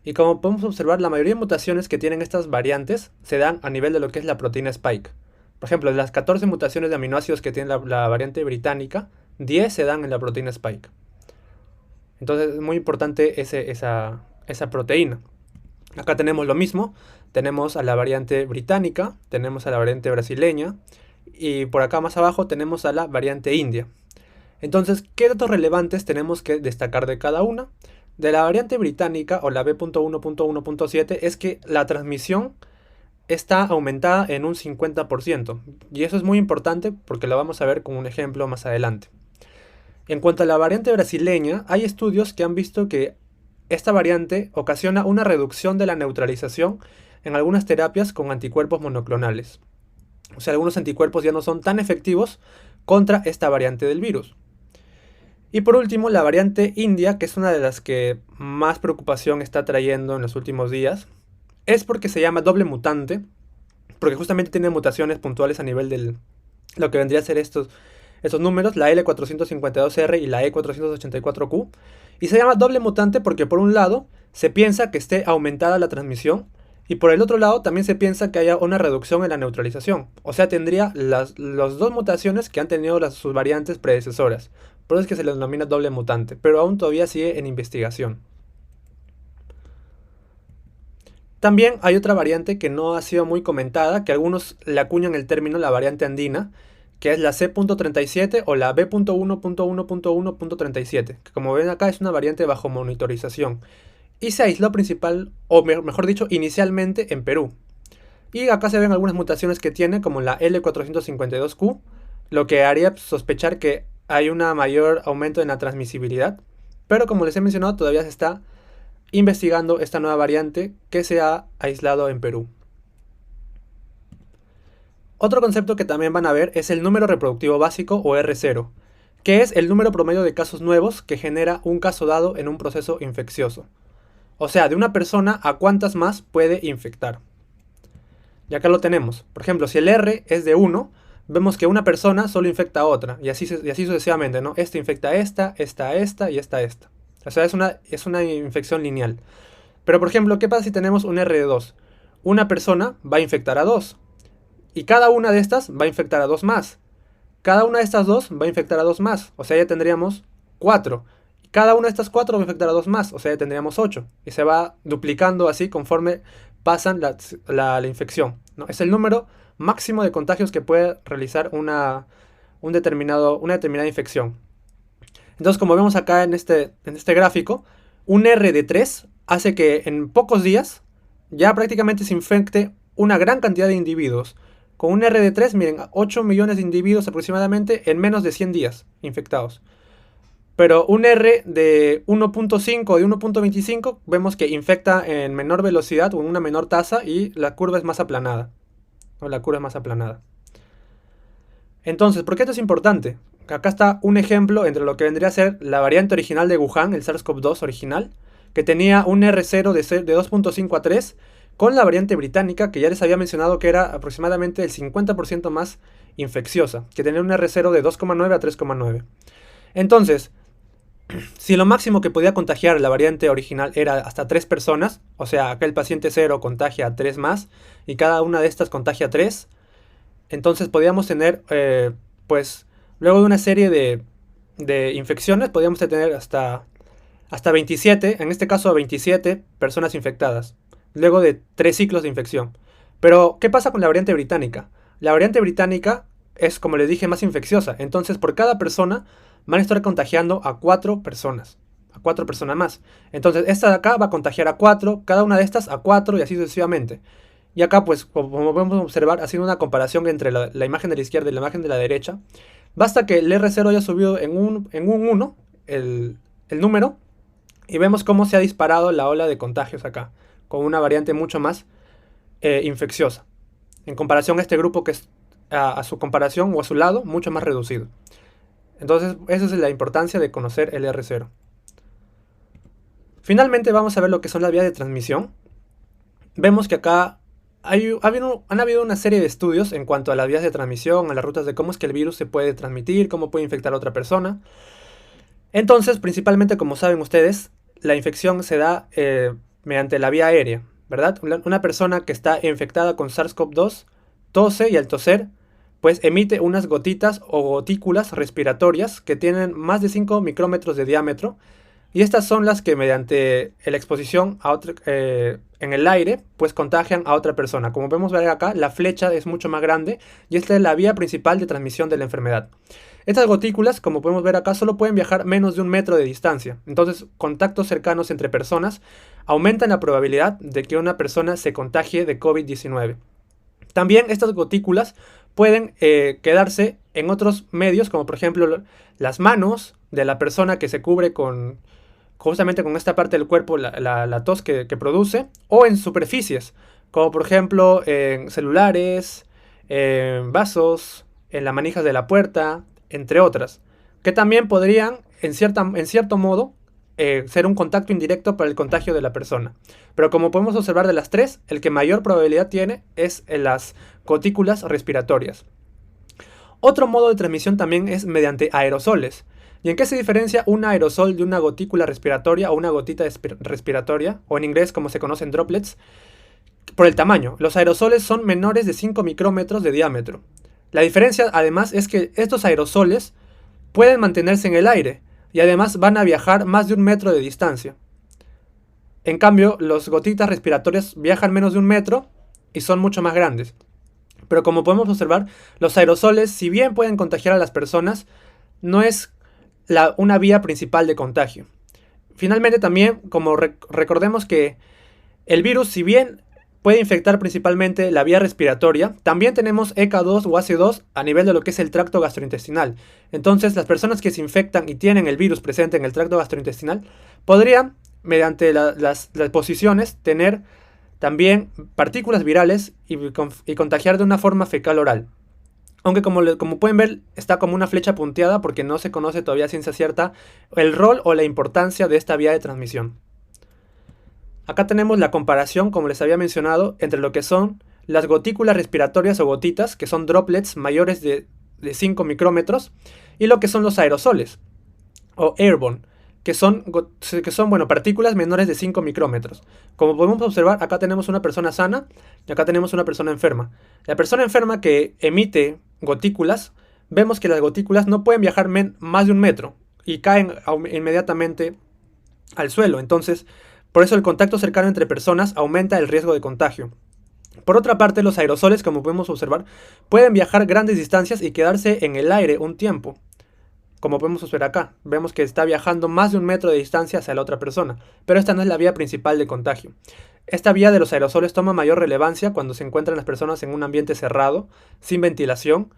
Y como podemos observar, la mayoría de mutaciones que tienen estas variantes se dan a nivel de lo que es la proteína Spike. Por ejemplo, de las 14 mutaciones de aminoácidos que tiene la variante británica, 10 se dan en la proteína Spike. Entonces es muy importante esa proteína. Acá tenemos lo mismo, tenemos a la variante británica, tenemos a la variante brasileña y por acá más abajo tenemos a la variante india. Entonces, ¿qué datos relevantes tenemos que destacar de cada una? De la variante británica o la B.1.1.7 es que la transmisión está aumentada en un 50%. Y eso es muy importante porque lo vamos a ver con un ejemplo más adelante. En cuanto a la variante brasileña, hay estudios que han visto que esta variante ocasiona una reducción de la neutralización en algunas terapias con anticuerpos monoclonales. O sea, algunos anticuerpos ya no son tan efectivos contra esta variante del virus. Y por último, la variante india, que es una de las que más preocupación está trayendo en los últimos días, es porque se llama doble mutante, porque justamente tiene mutaciones puntuales a nivel de lo que vendría a ser estos números, la L452R y la E484Q, y se llama doble mutante porque por un lado se piensa que esté aumentada la transmisión, y por el otro lado también se piensa que haya una reducción en la neutralización. O sea, tendría las dos mutaciones que han tenido sus variantes predecesoras. Por eso es que se le denomina doble mutante, pero aún todavía sigue en investigación. También hay otra variante que no ha sido muy comentada, que algunos le acuñan el término la variante andina, que es la C.37 o la B.1.1.1.37, que como ven acá es una variante bajo monitorización. Y se aisló principal, o mejor dicho, inicialmente en Perú. Y acá se ven algunas mutaciones que tiene, como la L452Q, lo que haría sospechar que hay un mayor aumento en la transmisibilidad. Pero como les he mencionado, todavía se está investigando esta nueva variante que se ha aislado en Perú. Otro concepto que también van a ver es el número reproductivo básico o R0, que es el número promedio de casos nuevos que genera un caso dado en un proceso infeccioso. O sea, de una persona a cuántas más puede infectar. Y acá lo tenemos. Por ejemplo, si el R es de 1, vemos que una persona solo infecta a otra. Y así sucesivamente, ¿no? Esta infecta a esta y esta a esta. O sea, es una infección lineal. Pero por ejemplo, ¿qué pasa si tenemos un R de 2? Una persona va a infectar a 2. Y cada una de estas va a infectar a 2 más. Cada una de estas 2 va a infectar a 2 más. O sea, ya tendríamos 4. Cada una de estas 4 va a infectar a 2 más, o sea, ya tendríamos 8. Y se va duplicando así conforme pasan la infección, ¿no? Es el número máximo de contagios que puede realizar una determinada infección. Entonces, como vemos acá en este gráfico, un R de 3 hace que en pocos días ya prácticamente se infecte una gran cantidad de individuos. Con un R de 3, miren, 8 millones de individuos aproximadamente en menos de 100 días infectados. Pero un R de 1.5 o de 1.25 vemos que infecta en menor velocidad o en una menor tasa y la curva es más aplanada. O la curva es más aplanada. Entonces, ¿por qué esto es importante? Acá está un ejemplo entre lo que vendría a ser la variante original de Wuhan, el SARS-CoV-2 original, que tenía un R0 de 2.5 a 3, con la variante británica, que ya les había mencionado que era aproximadamente el 50% más infecciosa, que tenía un R0 de 2,9 a 3,9. Entonces, si lo máximo que podía contagiar la variante original era hasta 3 personas, o sea, acá el paciente 0 contagia a 3 más, y cada una de estas contagia a 3, entonces podíamos tener, pues, luego de una serie de infecciones, podíamos tener hasta 27, en este caso 27 personas infectadas, luego de 3 ciclos de infección. Pero, ¿qué pasa con la variante británica? La variante británica es, como les dije, más infecciosa, entonces por cada persona van a estar contagiando a 4 personas. A 4 personas más. Entonces, esta de acá va a contagiar a 4, cada una de estas a 4 y así sucesivamente. Y acá, pues, como podemos observar, haciendo una comparación entre la imagen de la izquierda y la imagen de la derecha, basta que el R0 haya subido en un 1 el número, y vemos cómo se ha disparado la ola de contagios acá, con una variante mucho más infecciosa, en comparación a este grupo que es, a su comparación o a su lado, mucho más reducido. Entonces, esa es la importancia de conocer el R0. Finalmente, vamos a ver lo que son las vías de transmisión. Vemos que acá han habido una serie de estudios en cuanto a las vías de transmisión, a las rutas de cómo es que el virus se puede transmitir, cómo puede infectar a otra persona. Entonces, principalmente, como saben ustedes, la infección se da mediante la vía aérea, ¿verdad? Una persona que está infectada con SARS-CoV-2 tose y al toser, pues emite unas gotitas o gotículas respiratorias que tienen más de 5 micrómetros de diámetro. Y estas son las que mediante la exposición en el aire, pues contagian a otra persona. Como podemos ver acá, la flecha es mucho más grande y esta es la vía principal de transmisión de la enfermedad. Estas gotículas, como podemos ver acá, solo pueden viajar menos de 1 metro de distancia. Entonces, contactos cercanos entre personas aumentan la probabilidad de que una persona se contagie de COVID-19. También estas gotículas pueden quedarse en otros medios, como por ejemplo las manos de la persona que se cubre justamente con esta parte del cuerpo la tos que produce, o en superficies, como por ejemplo en celulares, en vasos, en las manijas de la puerta, entre otras, que también podrían, en cierto modo, ser un contacto indirecto para el contagio de la persona. Pero como podemos observar de las tres, el que mayor probabilidad tiene es en las gotículas respiratorias. Otro modo de transmisión también es mediante aerosoles. ¿Y en qué se diferencia un aerosol de una gotícula respiratoria o una gotita respiratoria, o en inglés como se conocen droplets? Por el tamaño. Los aerosoles son menores de 5 micrómetros de diámetro. La diferencia además es que estos aerosoles pueden mantenerse en el aire y además van a viajar más de 1 metro de distancia. En cambio, las gotitas respiratorias viajan menos de 1 metro y son mucho más grandes. Pero como podemos observar, los aerosoles, si bien pueden contagiar a las personas, no es una vía principal de contagio. Finalmente también, como recordemos que el virus, si bien puede infectar principalmente la vía respiratoria, también tenemos ECA2 o AC2 a nivel de lo que es el tracto gastrointestinal. Entonces, las personas que se infectan y tienen el virus presente en el tracto gastrointestinal podrían, mediante las posiciones, tener también partículas virales y contagiar de una forma fecal oral. Aunque como pueden ver, está como una flecha punteada porque no se conoce todavía a ciencia cierta el rol o la importancia de esta vía de transmisión. Acá tenemos la comparación, como les había mencionado, entre lo que son las gotículas respiratorias o gotitas, que son droplets mayores de 5 micrómetros, y lo que son los aerosoles, o airborne, que son partículas menores de 5 micrómetros. Como podemos observar, acá tenemos una persona sana y acá tenemos una persona enferma. La persona enferma que emite gotículas, vemos que las gotículas no pueden viajar más de 1 metro y caen inmediatamente al suelo. Entonces, por eso el contacto cercano entre personas aumenta el riesgo de contagio. Por otra parte, los aerosoles, como podemos observar, pueden viajar grandes distancias y quedarse en el aire un tiempo. Como podemos observar acá, vemos que está viajando más de 1 metro de distancia hacia la otra persona, pero esta no es la vía principal de contagio. Esta vía de los aerosoles toma mayor relevancia cuando se encuentran las personas en un ambiente cerrado, sin ventilación.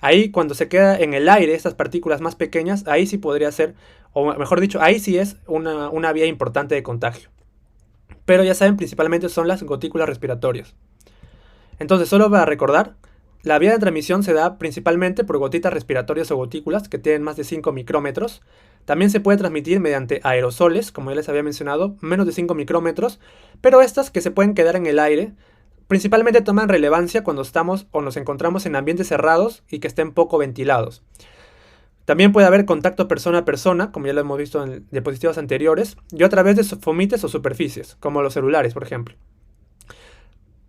Ahí, cuando se queda en el aire estas partículas más pequeñas, ahí sí podría ser, o mejor dicho, ahí sí es una vía importante de contagio. Pero ya saben, principalmente son las gotículas respiratorias. Entonces, solo para recordar, la vía de transmisión se da principalmente por gotitas respiratorias o gotículas que tienen más de 5 micrómetros. También se puede transmitir mediante aerosoles, como ya les había mencionado, menos de 5 micrómetros, pero estas que se pueden quedar en el aire, principalmente toman relevancia cuando estamos o nos encontramos en ambientes cerrados y que estén poco ventilados. También puede haber contacto persona a persona, como ya lo hemos visto en diapositivas anteriores, y a través de fomites o superficies, como los celulares, por ejemplo.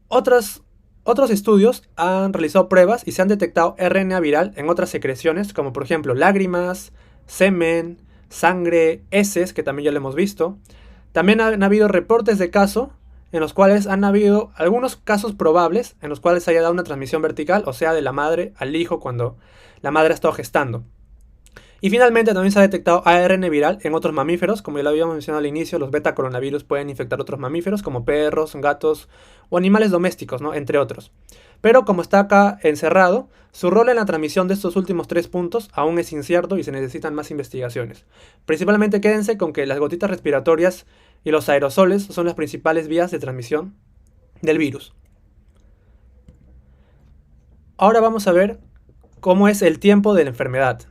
Otros estudios han realizado pruebas y se han detectado RNA viral en otras secreciones, como por ejemplo lágrimas, semen, sangre, heces, que también ya lo hemos visto. También han habido reportes de casos en los cuales han habido algunos casos probables en los cuales se haya dado una transmisión vertical, o sea, de la madre al hijo cuando la madre ha estado gestando. Y finalmente también se ha detectado ARN viral en otros mamíferos, como ya lo habíamos mencionado al inicio, los beta coronavirus pueden infectar otros mamíferos como perros, gatos o animales domésticos, ¿no? Entre otros. Pero como está acá encerrado, su rol en la transmisión de estos últimos 3 puntos aún es incierto y se necesitan más investigaciones. Principalmente quédense con que las gotitas respiratorias y los aerosoles son las principales vías de transmisión del virus. Ahora vamos a ver cómo es el tiempo de la enfermedad.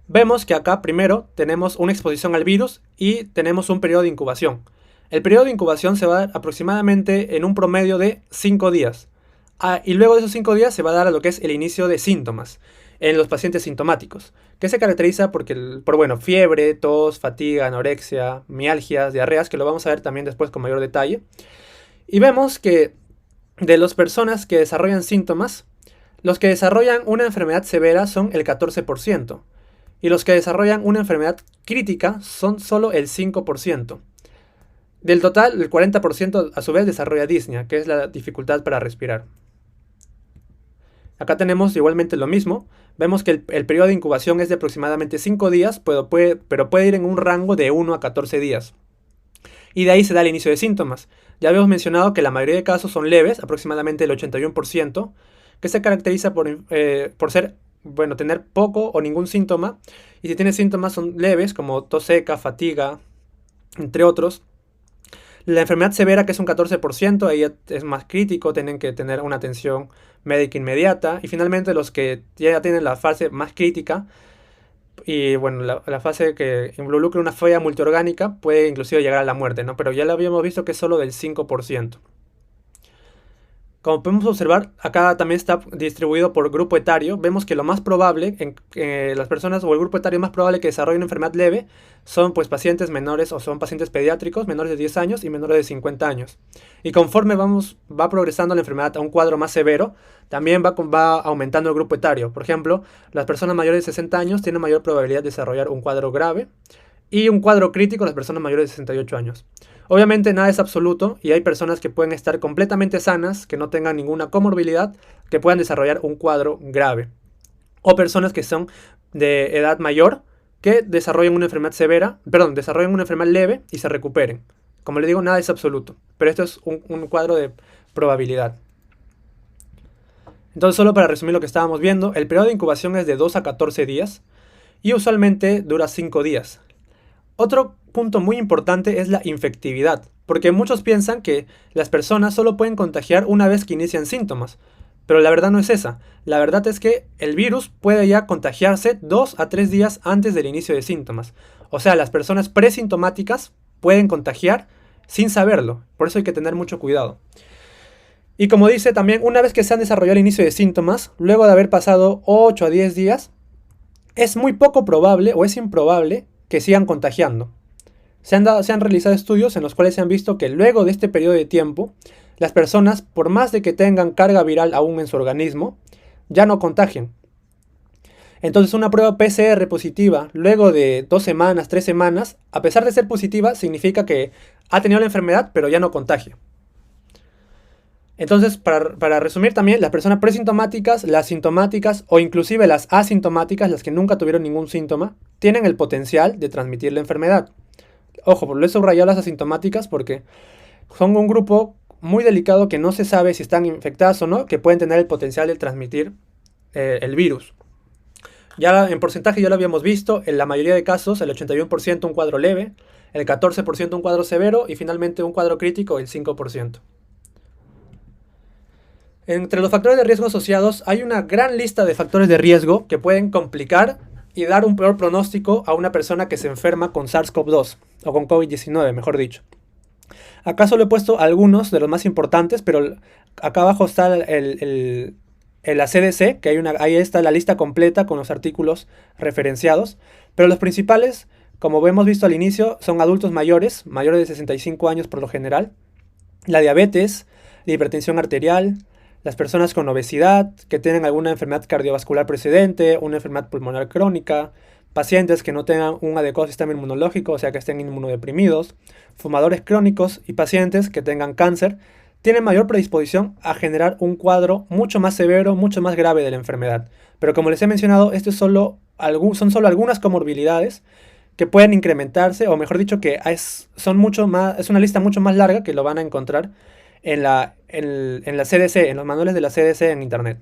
Vemos que acá primero tenemos una exposición al virus y tenemos un periodo de incubación. El periodo de incubación se va a dar aproximadamente en un promedio de 5 días. Y luego de esos 5 días se va a dar a lo que es el inicio de síntomas. en los pacientes sintomáticos, que se caracteriza por fiebre, tos, fatiga, anorexia, mialgias, diarreas, que lo vamos a ver también después con mayor detalle. Y vemos que de las personas que desarrollan síntomas, los que desarrollan una enfermedad severa son el 14%, y los que desarrollan una enfermedad crítica son solo el 5%. Del total, el 40% a su vez desarrolla disnea, que es la dificultad para respirar. Acá tenemos igualmente lo mismo. Vemos que el periodo de incubación es de aproximadamente 5 días, pero puede ir en un rango de 1 a 14 días. Y de ahí se da el inicio de síntomas. Ya habíamos mencionado que la mayoría de casos son leves, aproximadamente el 81%, que se caracteriza por ser, tener poco o ningún síntoma. Y si tiene síntomas son leves, como tos seca, fatiga, entre otros. La enfermedad severa, que es un 14%, ahí es más crítico, tienen que tener una atención médica inmediata. Y finalmente los que ya tienen la fase más crítica, y la fase que involucra una falla multiorgánica, puede inclusive llegar a la muerte, ¿no? Pero ya lo habíamos visto que es solo del 5%. Como podemos observar, acá también está distribuido por grupo etario. Vemos que lo más probable, las personas o el grupo etario más probable que desarrolle una enfermedad leve son pues pacientes menores o son pacientes pediátricos menores de 10 años y menores de 50 años. Y conforme va progresando la enfermedad a un cuadro más severo, también va aumentando el grupo etario. Por ejemplo, las personas mayores de 60 años tienen mayor probabilidad de desarrollar un cuadro grave y un cuadro crítico las personas mayores de 68 años. Obviamente nada es absoluto y hay personas que pueden estar completamente sanas, que no tengan ninguna comorbilidad, que puedan desarrollar un cuadro grave. O personas que son de edad mayor, que desarrollan una enfermedad desarrollan una enfermedad leve y se recuperen. Como les digo, nada es absoluto, pero esto es un cuadro de probabilidad. Entonces, solo para resumir lo que estábamos viendo, el periodo de incubación es de 2 a 14 días y usualmente dura 5 días. Otro punto muy importante es la infectividad, porque muchos piensan que las personas solo pueden contagiar una vez que inician síntomas, pero la verdad no es esa. La verdad es que el virus puede ya contagiarse 2 a 3 días antes del inicio de síntomas. O sea, las personas presintomáticas pueden contagiar sin saberlo, por eso hay que tener mucho cuidado. Y como dice también, una vez que se han desarrollado el inicio de síntomas, luego de haber pasado 8 a 10 días, es muy poco probable o es improbable que sigan contagiando. Se han realizado estudios en los cuales se han visto que luego de este periodo de tiempo, las personas, por más de que tengan carga viral aún en su organismo, ya no contagian. Entonces una prueba PCR positiva luego de 2 semanas, 3 semanas, a pesar de ser positiva, significa que ha tenido la enfermedad pero ya no contagia. Entonces, para resumir también, las personas presintomáticas, las sintomáticas o inclusive las asintomáticas, las que nunca tuvieron ningún síntoma, tienen el potencial de transmitir la enfermedad. Ojo, lo he subrayado las asintomáticas porque son un grupo muy delicado que no se sabe si están infectadas o no, que pueden tener el potencial de transmitir el virus. Ya en porcentaje ya lo habíamos visto, en la mayoría de casos, el 81% un cuadro leve, el 14% un cuadro severo y finalmente un cuadro crítico, el 5%. Entre los factores de riesgo asociados hay una gran lista de factores de riesgo que pueden complicar y dar un peor pronóstico a una persona que se enferma con SARS-CoV-2 o con COVID-19, mejor dicho. Acá solo he puesto algunos de los más importantes, pero acá abajo está la CDC, que ahí está la lista completa con los artículos referenciados. Pero los principales, como hemos visto al inicio, son adultos mayores de 65 años por lo general, la diabetes, la hipertensión arterial, las personas con obesidad, que tienen alguna enfermedad cardiovascular precedente, una enfermedad pulmonar crónica, pacientes que no tengan un adecuado sistema inmunológico, o sea que estén inmunodeprimidos, fumadores crónicos y pacientes que tengan cáncer, tienen mayor predisposición a generar un cuadro mucho más severo, mucho más grave de la enfermedad. Pero como les he mencionado, son solo algunas comorbilidades que pueden incrementarse, o mejor dicho, que es una lista mucho más larga que lo van a encontrar en la CDC, en los manuales de la CDC en internet.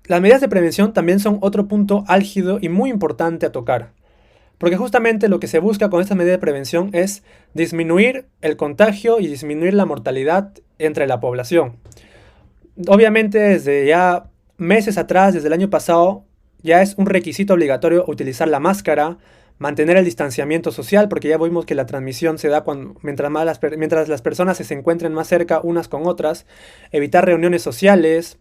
Las medidas de prevención también son otro punto álgido y muy importante a tocar, porque justamente lo que se busca con esta medida de prevención es disminuir el contagio y disminuir la mortalidad entre la población. Obviamente desde ya meses atrás, desde el año pasado, ya es un requisito obligatorio utilizar la máscara, mantener el distanciamiento social, porque ya vimos que la transmisión se da mientras las personas se encuentren más cerca unas con otras, evitar reuniones sociales,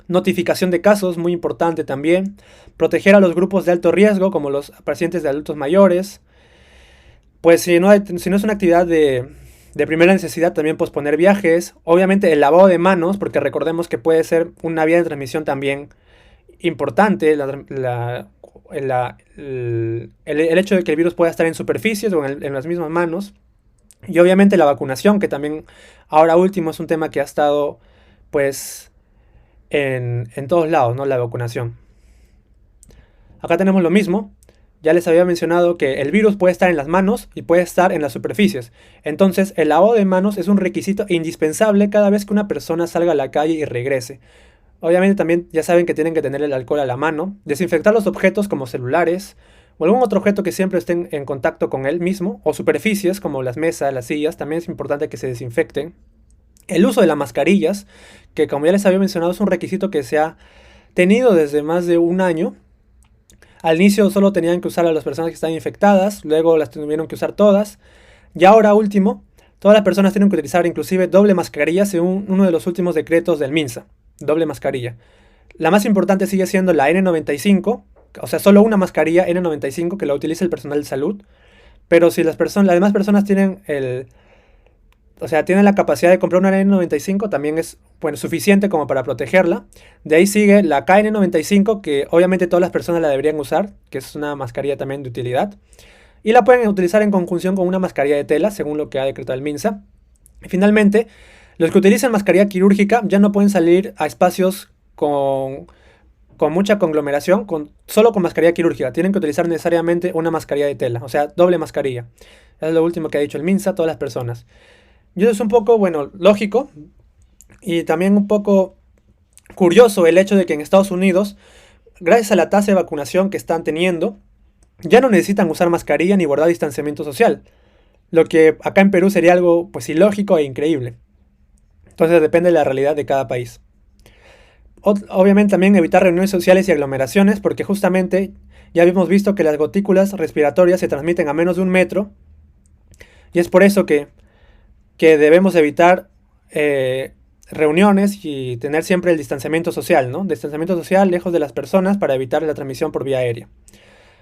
Notificación de casos, muy importante también. Proteger a los grupos de alto riesgo, como los pacientes de adultos mayores. Pues si no es una actividad de primera necesidad, también posponer viajes. Obviamente el lavado de manos, porque recordemos que puede ser una vía de transmisión también importante. El hecho de que el virus pueda estar en superficies o en las mismas manos. Y obviamente la vacunación, que también ahora último es un tema que ha estado pues en todos lados, ¿no? La vacunación. Acá tenemos lo mismo. Ya les había mencionado que el virus puede estar en las manos y puede estar en las superficies. Entonces, el lavado de manos es un requisito indispensable cada vez que una persona salga a la calle y regrese. Obviamente también ya saben que tienen que tener el alcohol a la mano, desinfectar los objetos como celulares o algún otro objeto que siempre estén en contacto con él mismo, o superficies como las mesas, las sillas, también es importante que se desinfecten. El uso de las mascarillas, que como ya les había mencionado es un requisito que se ha tenido desde más de un año. Al inicio solo tenían que usar a las personas que están infectadas, luego las tuvieron que usar todas, y ahora último, todas las personas tienen que utilizar inclusive doble mascarilla según uno de los últimos decretos del MINSA, doble mascarilla. La más importante sigue siendo la N95, o sea, solo una mascarilla N95 que la utiliza el personal de salud, pero si las demás personas tienen tienen la capacidad de comprar una N95, también es bueno, suficiente como para protegerla. De ahí sigue la KN95, que obviamente todas las personas la deberían usar, que es una mascarilla también de utilidad. Y la pueden utilizar en conjunción con una mascarilla de tela, según lo que ha decretado el MINSA. Y finalmente, los que utilizan mascarilla quirúrgica ya no pueden salir a espacios con mucha conglomeración, solo con mascarilla quirúrgica. Tienen que utilizar necesariamente una mascarilla de tela, o sea, doble mascarilla. Es lo último que ha dicho el MINSA a todas las personas. Y eso es un poco, bueno, lógico y también un poco curioso el hecho de que en Estados Unidos, gracias a la tasa de vacunación que están teniendo, ya no necesitan usar mascarilla ni guardar distanciamiento social. Lo que acá en Perú sería algo pues ilógico e increíble. Entonces depende de la realidad de cada país. Obviamente también evitar reuniones sociales y aglomeraciones, porque justamente ya habíamos visto que las gotículas respiratorias se transmiten a menos de 1 metro. Y es por eso que debemos evitar reuniones y tener siempre el distanciamiento social, ¿no? Distanciamiento social lejos de las personas para evitar la transmisión por vía aérea.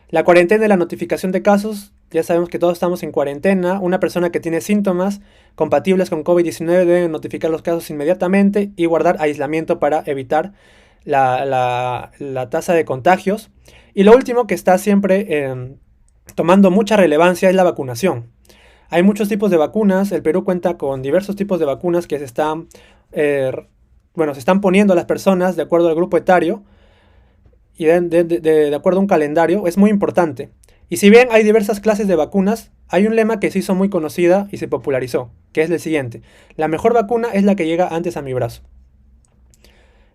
La cuarentena y la notificación de casos, ya sabemos que todos estamos en cuarentena. Una persona que tiene síntomas compatibles con COVID-19 debe notificar los casos inmediatamente y guardar aislamiento para evitar la tasa de contagios. Y lo último que está siempre tomando mucha relevancia es la vacunación. Hay muchos tipos de vacunas. El Perú cuenta con diversos tipos de vacunas que se están poniendo a las personas de acuerdo al grupo etario y de acuerdo a un calendario. Es muy importante. Y si bien hay diversas clases de vacunas, hay un lema que se hizo muy conocida y se popularizó, que es el siguiente: la mejor vacuna es la que llega antes a mi brazo.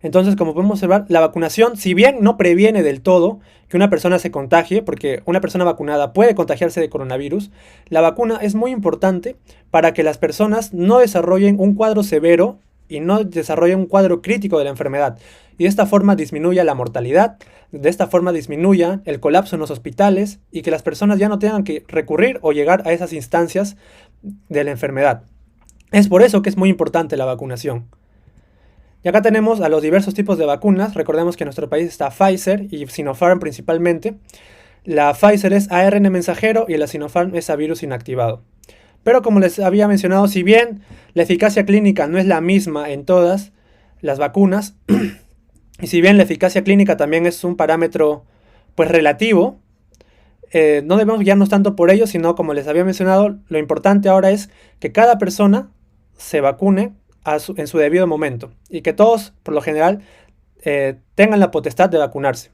Entonces, como podemos observar, la vacunación, si bien no previene del todo que una persona se contagie, porque una persona vacunada puede contagiarse de coronavirus, la vacuna es muy importante para que las personas no desarrollen un cuadro severo y no desarrollen un cuadro crítico de la enfermedad. Y de esta forma disminuya la mortalidad, de esta forma disminuya el colapso en los hospitales y que las personas ya no tengan que recurrir o llegar a esas instancias de la enfermedad. Es por eso que es muy importante la vacunación. Y acá tenemos a los diversos tipos de vacunas. Recordemos que en nuestro país está Pfizer y Sinopharm principalmente. La Pfizer es ARN mensajero y la Sinopharm es a virus inactivado. Pero como les había mencionado, si bien la eficacia clínica no es la misma en todas las vacunas, y si bien la eficacia clínica también es un parámetro pues relativo, no debemos guiarnos tanto por ello, sino como les había mencionado, lo importante ahora es que cada persona se vacune en su debido momento y que todos, por lo general, tengan la potestad de vacunarse.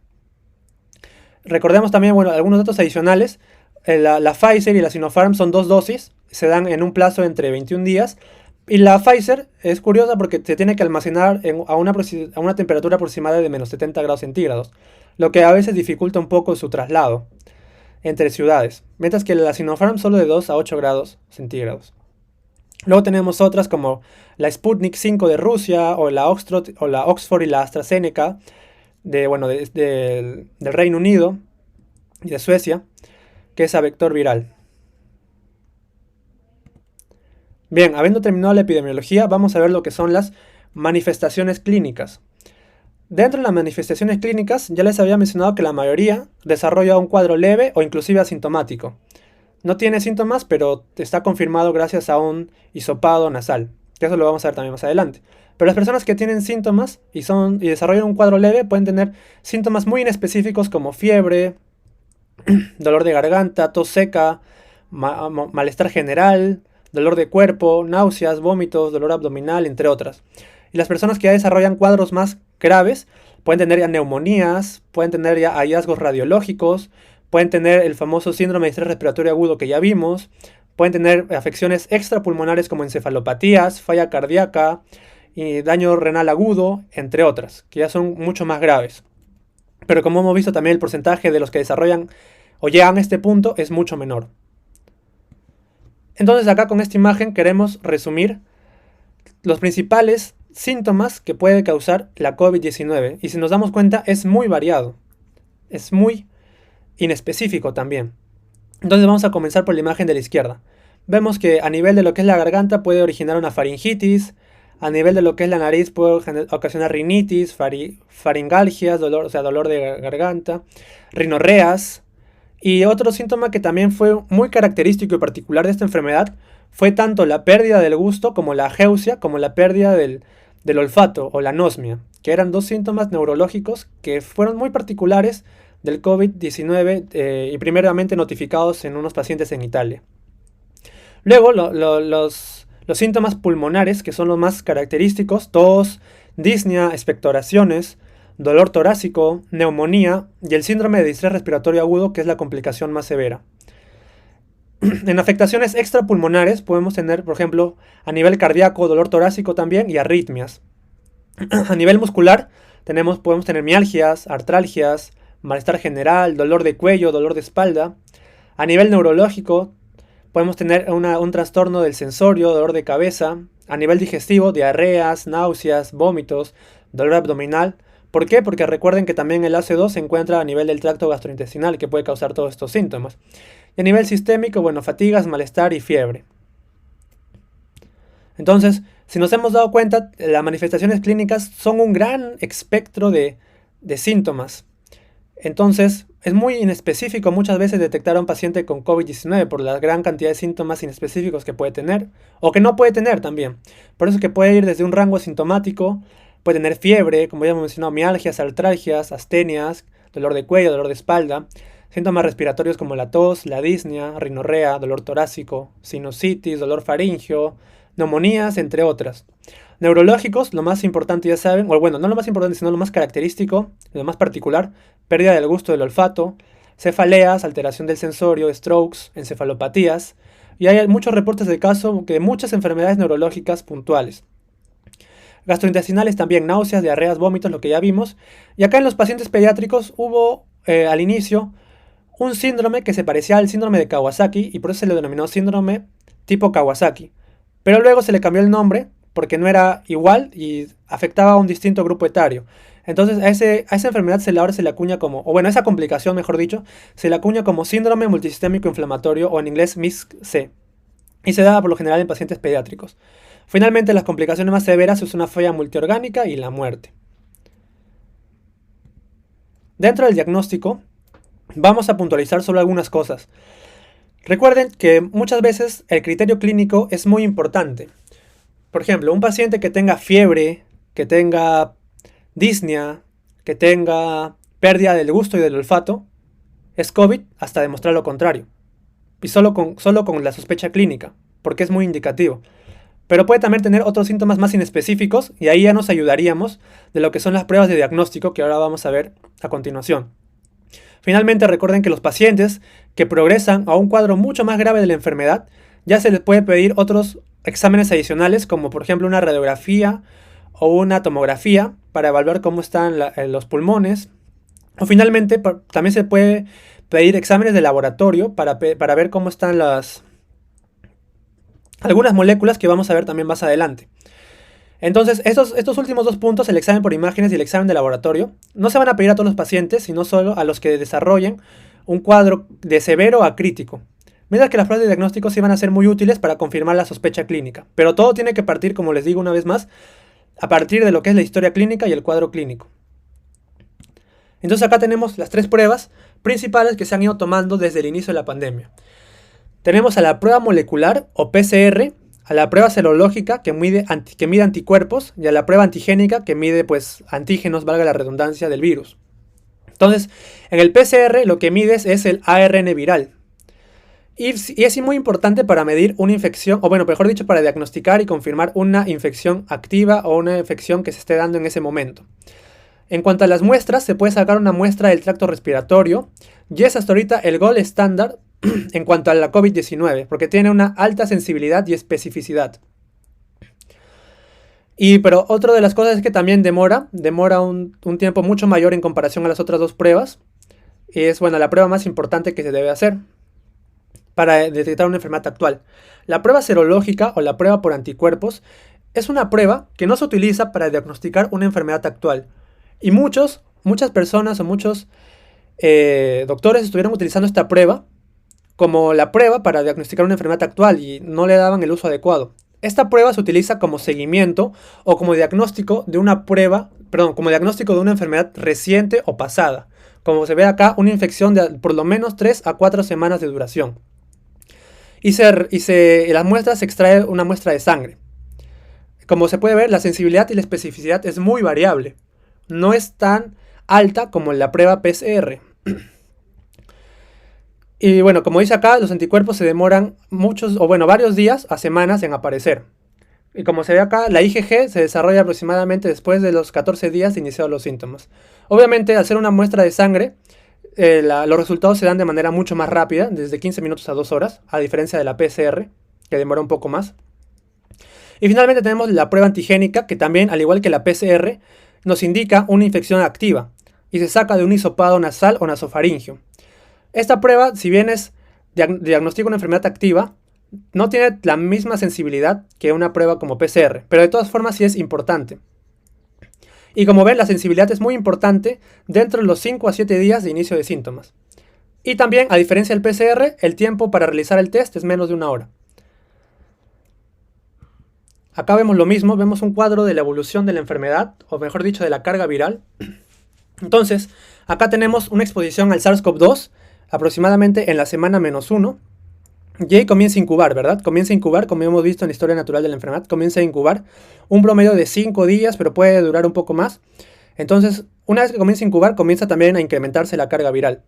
Recordemos también, bueno, algunos datos adicionales. La Pfizer y la Sinopharm son 2 dosis, se dan en un plazo entre 21 días. Y la Pfizer es curiosa porque se tiene que almacenar a una temperatura aproximada de menos 70 grados centígrados, lo que a veces dificulta un poco su traslado entre ciudades, mientras que la Sinopharm solo de 2 a 8 grados centígrados. Luego tenemos otras como la Sputnik 5 de Rusia o la Oxford y la AstraZeneca del Reino Unido y de Suecia, que es a vector viral. Bien, habiendo terminado la epidemiología, vamos a ver lo que son las manifestaciones clínicas. Dentro de las manifestaciones clínicas, ya les había mencionado que la mayoría desarrolla un cuadro leve o inclusive asintomático. No tiene síntomas, pero está confirmado gracias a un hisopado nasal, que eso lo vamos a ver también más adelante. Pero las personas que tienen síntomas y desarrollan un cuadro leve pueden tener síntomas muy inespecíficos como fiebre, dolor de garganta, tos seca, malestar general, dolor de cuerpo, náuseas, vómitos, dolor abdominal, entre otras. Y las personas que ya desarrollan cuadros más graves pueden tener ya neumonías, pueden tener ya hallazgos radiológicos, pueden tener el famoso síndrome de estrés respiratorio agudo que ya vimos, pueden tener afecciones extrapulmonares como encefalopatías, falla cardíaca y daño renal agudo, entre otras, que ya son mucho más graves. Pero como hemos visto también el porcentaje de los que desarrollan o llegan a este punto es mucho menor. Entonces acá con esta imagen queremos resumir los principales síntomas que puede causar la COVID-19 y si nos damos cuenta es muy variado, es muy inespecífico también. Entonces vamos a comenzar por la imagen de la izquierda. Vemos que a nivel de lo que es la garganta puede originar una faringitis, a nivel de lo que es la nariz puede ocasionar rinitis, faringalgias, dolor de garganta, rinorreas. Y otro síntoma que también fue muy característico y particular de esta enfermedad fue tanto la pérdida del gusto como la ageusia, como la pérdida del olfato o la anosmia, que eran dos síntomas neurológicos que fueron muy particulares del COVID-19 y primeramente notificados en unos pacientes en Italia. Luego los síntomas pulmonares, que son los más característicos, tos, disnea, expectoraciones, dolor torácico, neumonía y el síndrome de distrés respiratorio agudo, que es la complicación más severa. En afectaciones extrapulmonares podemos tener, por ejemplo, a nivel cardíaco, dolor torácico también y arritmias. A nivel muscular podemos tener mialgias, artralgias, malestar general, dolor de cuello, dolor de espalda. A nivel neurológico podemos tener un trastorno del sensorio, dolor de cabeza. A nivel digestivo, diarreas, náuseas, vómitos, dolor abdominal. ¿Por qué? Porque recuerden que también el ácido se encuentra a nivel del tracto gastrointestinal que puede causar todos estos síntomas. Y a nivel sistémico, bueno, fatigas, malestar y fiebre. Entonces, si nos hemos dado cuenta, las manifestaciones clínicas son un gran espectro de síntomas. Entonces, es muy inespecífico muchas veces detectar a un paciente con COVID-19 por la gran cantidad de síntomas inespecíficos que puede tener, o que no puede tener también. Por eso que puede ir desde un rango asintomático, puede tener fiebre, como ya hemos mencionado, mialgias, artralgias, astenias, dolor de cuello, dolor de espalda, síntomas respiratorios como la tos, la disnea, rinorrea, dolor torácico, sinusitis, dolor faríngeo, neumonías, entre otras. Neurológicos, lo más importante ya saben, o bueno, no lo más importante, sino lo más característico, lo más particular, pérdida del gusto del olfato, cefaleas, alteración del sensorio, strokes, encefalopatías, y hay muchos reportes de caso de muchas enfermedades neurológicas puntuales. Gastrointestinales también, náuseas, diarreas, vómitos, lo que ya vimos. Y acá en los pacientes pediátricos hubo al inicio un síndrome que se parecía al síndrome de Kawasaki y por eso se le denominó síndrome tipo Kawasaki. Pero luego se le cambió el nombre porque no era igual y afectaba a un distinto grupo etario. Entonces a esa enfermedad ahora se le acuña como, o bueno, esa complicación mejor dicho, se le acuña como síndrome multisistémico inflamatorio o en inglés MIS-C. Y se da por lo general en pacientes pediátricos. Finalmente, las complicaciones más severas es una falla multiorgánica y la muerte. Dentro del diagnóstico, vamos a puntualizar solo algunas cosas. Recuerden que muchas veces el criterio clínico es muy importante. Por ejemplo, un paciente que tenga fiebre, que tenga disnea, que tenga pérdida del gusto y del olfato, es COVID hasta demostrar lo contrario. Y solo con la sospecha clínica, porque es muy indicativo. Pero puede también tener otros síntomas más inespecíficos y ahí ya nos ayudaríamos de lo que son las pruebas de diagnóstico que ahora vamos a ver a continuación. Finalmente, recuerden que los pacientes que progresan a un cuadro mucho más grave de la enfermedad, ya se les puede pedir otros exámenes adicionales, como por ejemplo una radiografía o una tomografía para evaluar cómo están los pulmones. O finalmente, también se puede pedir exámenes de laboratorio para ver cómo están algunas moléculas que vamos a ver también más adelante. Entonces, estos últimos dos puntos, el examen por imágenes y el examen de laboratorio, no se van a pedir a todos los pacientes, sino solo a los que desarrollen un cuadro de severo a crítico. Mientras que las pruebas de diagnóstico sí van a ser muy útiles para confirmar la sospecha clínica. Pero todo tiene que partir, como les digo una vez más, a partir de lo que es la historia clínica y el cuadro clínico. Entonces acá tenemos las 3 pruebas principales que se han ido tomando desde el inicio de la pandemia. Tenemos a la prueba molecular o PCR, a la prueba serológica que mide anticuerpos y a la prueba antigénica que mide pues antígenos, valga la redundancia, del virus. Entonces, en el PCR lo que mides es el ARN viral. Y es muy importante para medir una infección, o bueno, mejor dicho, para diagnosticar y confirmar una infección activa o una infección que se esté dando en ese momento. En cuanto a las muestras, se puede sacar una muestra del tracto respiratorio y es hasta ahorita el gold estándar en cuanto a la COVID-19, porque tiene una alta sensibilidad y especificidad. Pero otra de las cosas es que también demora un tiempo mucho mayor en comparación a las otras 2 pruebas. Y es, bueno, la prueba más importante que se debe hacer para detectar una enfermedad actual. La prueba serológica o la prueba por anticuerpos es una prueba que no se utiliza para diagnosticar una enfermedad actual. Y muchas personas o muchos doctores estuvieron utilizando esta prueba como la prueba para diagnosticar una enfermedad actual y no le daban el uso adecuado. Esta prueba se utiliza como seguimiento o como diagnóstico de una enfermedad reciente o pasada. Como se ve acá, una infección de por lo menos 3 a 4 semanas de duración. La muestra se extrae una muestra de sangre. Como se puede ver, la sensibilidad y la especificidad es muy variable. No es tan alta como en la prueba PCR. Y bueno, como dice acá, los anticuerpos se demoran varios días a semanas en aparecer. Y como se ve acá, la IgG se desarrolla aproximadamente después de los 14 días de iniciados los síntomas. Obviamente, al hacer una muestra de sangre, los resultados se dan de manera mucho más rápida, desde 15 minutos a 2 horas, a diferencia de la PCR, que demora un poco más. Y finalmente tenemos la prueba antigénica, que también, al igual que la PCR, nos indica una infección activa, y se saca de un hisopado nasal o nasofaringio. Esta prueba, si bien diagnostica una enfermedad activa, no tiene la misma sensibilidad que una prueba como PCR, pero de todas formas sí es importante. Y como ven, la sensibilidad es muy importante dentro de los 5 a 7 días de inicio de síntomas. Y también, a diferencia del PCR, el tiempo para realizar el test es menos de 1 hora. Acá vemos lo mismo, vemos un cuadro de la evolución de la enfermedad, o mejor dicho, de la carga viral. Entonces, acá tenemos una exposición al SARS-CoV-2, aproximadamente en la semana -1, y ahí comienza a incubar, ¿verdad? Comienza a incubar, como hemos visto en la historia natural de la enfermedad, comienza a incubar un promedio de 5 días, pero puede durar un poco más. Entonces, una vez que comienza a incubar, comienza también a incrementarse la carga viral.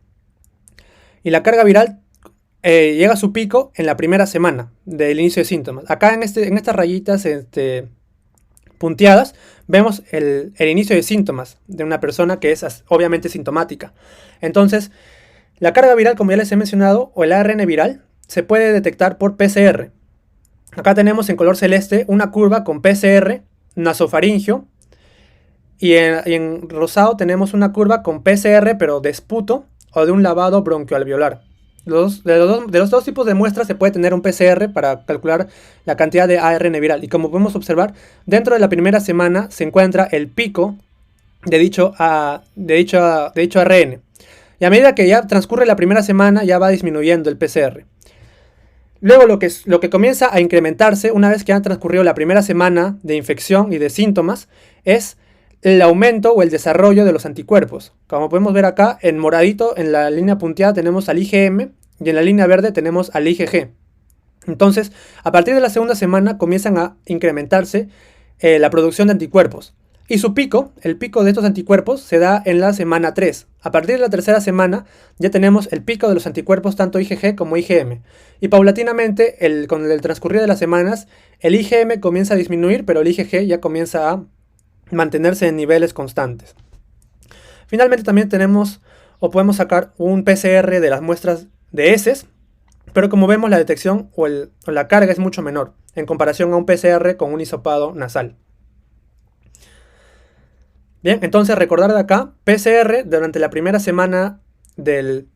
Y la carga viral llega a su pico en la primera semana del inicio de síntomas. Acá en estas rayitas punteadas, vemos el inicio de síntomas de una persona que es obviamente sintomática. Entonces, la carga viral, como ya les he mencionado, o el ARN viral, se puede detectar por PCR. Acá tenemos en color celeste una curva con PCR, nasofaringio, y en rosado tenemos una curva con PCR, pero de esputo o de un lavado bronquialveolar. De los dos tipos de muestras se puede tener un PCR para calcular la cantidad de ARN viral. Y como podemos observar, dentro de la primera semana se encuentra el pico de dicho ARN. Y a medida que ya transcurre la primera semana, ya va disminuyendo el PCR. Luego lo que comienza a incrementarse una vez que ha transcurrido la primera semana de infección y de síntomas es el aumento o el desarrollo de los anticuerpos. Como podemos ver acá, en moradito, en la línea punteada tenemos al IgM y en la línea verde tenemos al IgG. Entonces, a partir de la segunda semana comienzan a incrementarse la producción de anticuerpos. Y el pico de estos anticuerpos se da en la semana 3. A partir de la tercera semana ya tenemos el pico de los anticuerpos tanto IgG como IgM. Y paulatinamente, con el transcurrir de las semanas, el IgM comienza a disminuir, pero el IgG ya comienza a mantenerse en niveles constantes. Finalmente también podemos sacar un PCR de las muestras de heces, pero como vemos la detección o la carga es mucho menor en comparación a un PCR con un hisopado nasal. Bien, entonces recordar de acá, PCR durante la primera semana de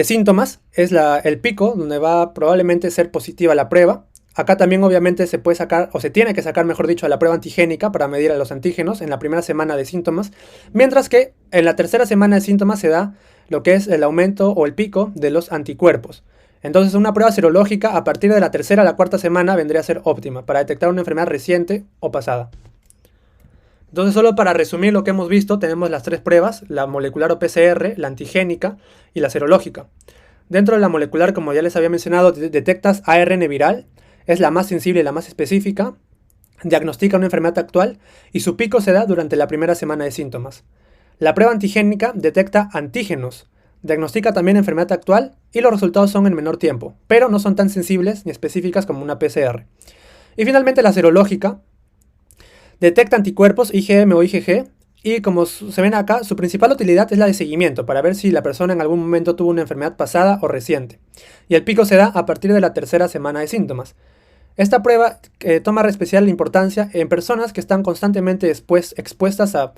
síntomas es el pico donde va probablemente ser positiva la prueba. Acá también obviamente se puede sacar, o se tiene que sacar mejor dicho, la prueba antigénica para medir a los antígenos en la primera semana de síntomas, mientras que en la tercera semana de síntomas se da lo que es el aumento o el pico de los anticuerpos. Entonces una prueba serológica a partir de la tercera a la cuarta semana vendría a ser óptima para detectar una enfermedad reciente o pasada. Entonces, solo para resumir lo que hemos visto, tenemos las tres pruebas, la molecular o PCR, la antigénica y la serológica. Dentro de la molecular, como ya les había mencionado, detectas ARN viral, es la más sensible y la más específica, diagnostica una enfermedad actual y su pico se da durante la primera semana de síntomas. La prueba antigénica detecta antígenos, diagnostica también enfermedad actual y los resultados son en menor tiempo, pero no son tan sensibles ni específicas como una PCR. Y finalmente la serológica detecta anticuerpos IgM o IgG y como se ven acá, su principal utilidad es la de seguimiento para ver si la persona en algún momento tuvo una enfermedad pasada o reciente. Y el pico se da a partir de la tercera semana de síntomas. Esta prueba toma especial importancia en personas que están constantemente expuestas a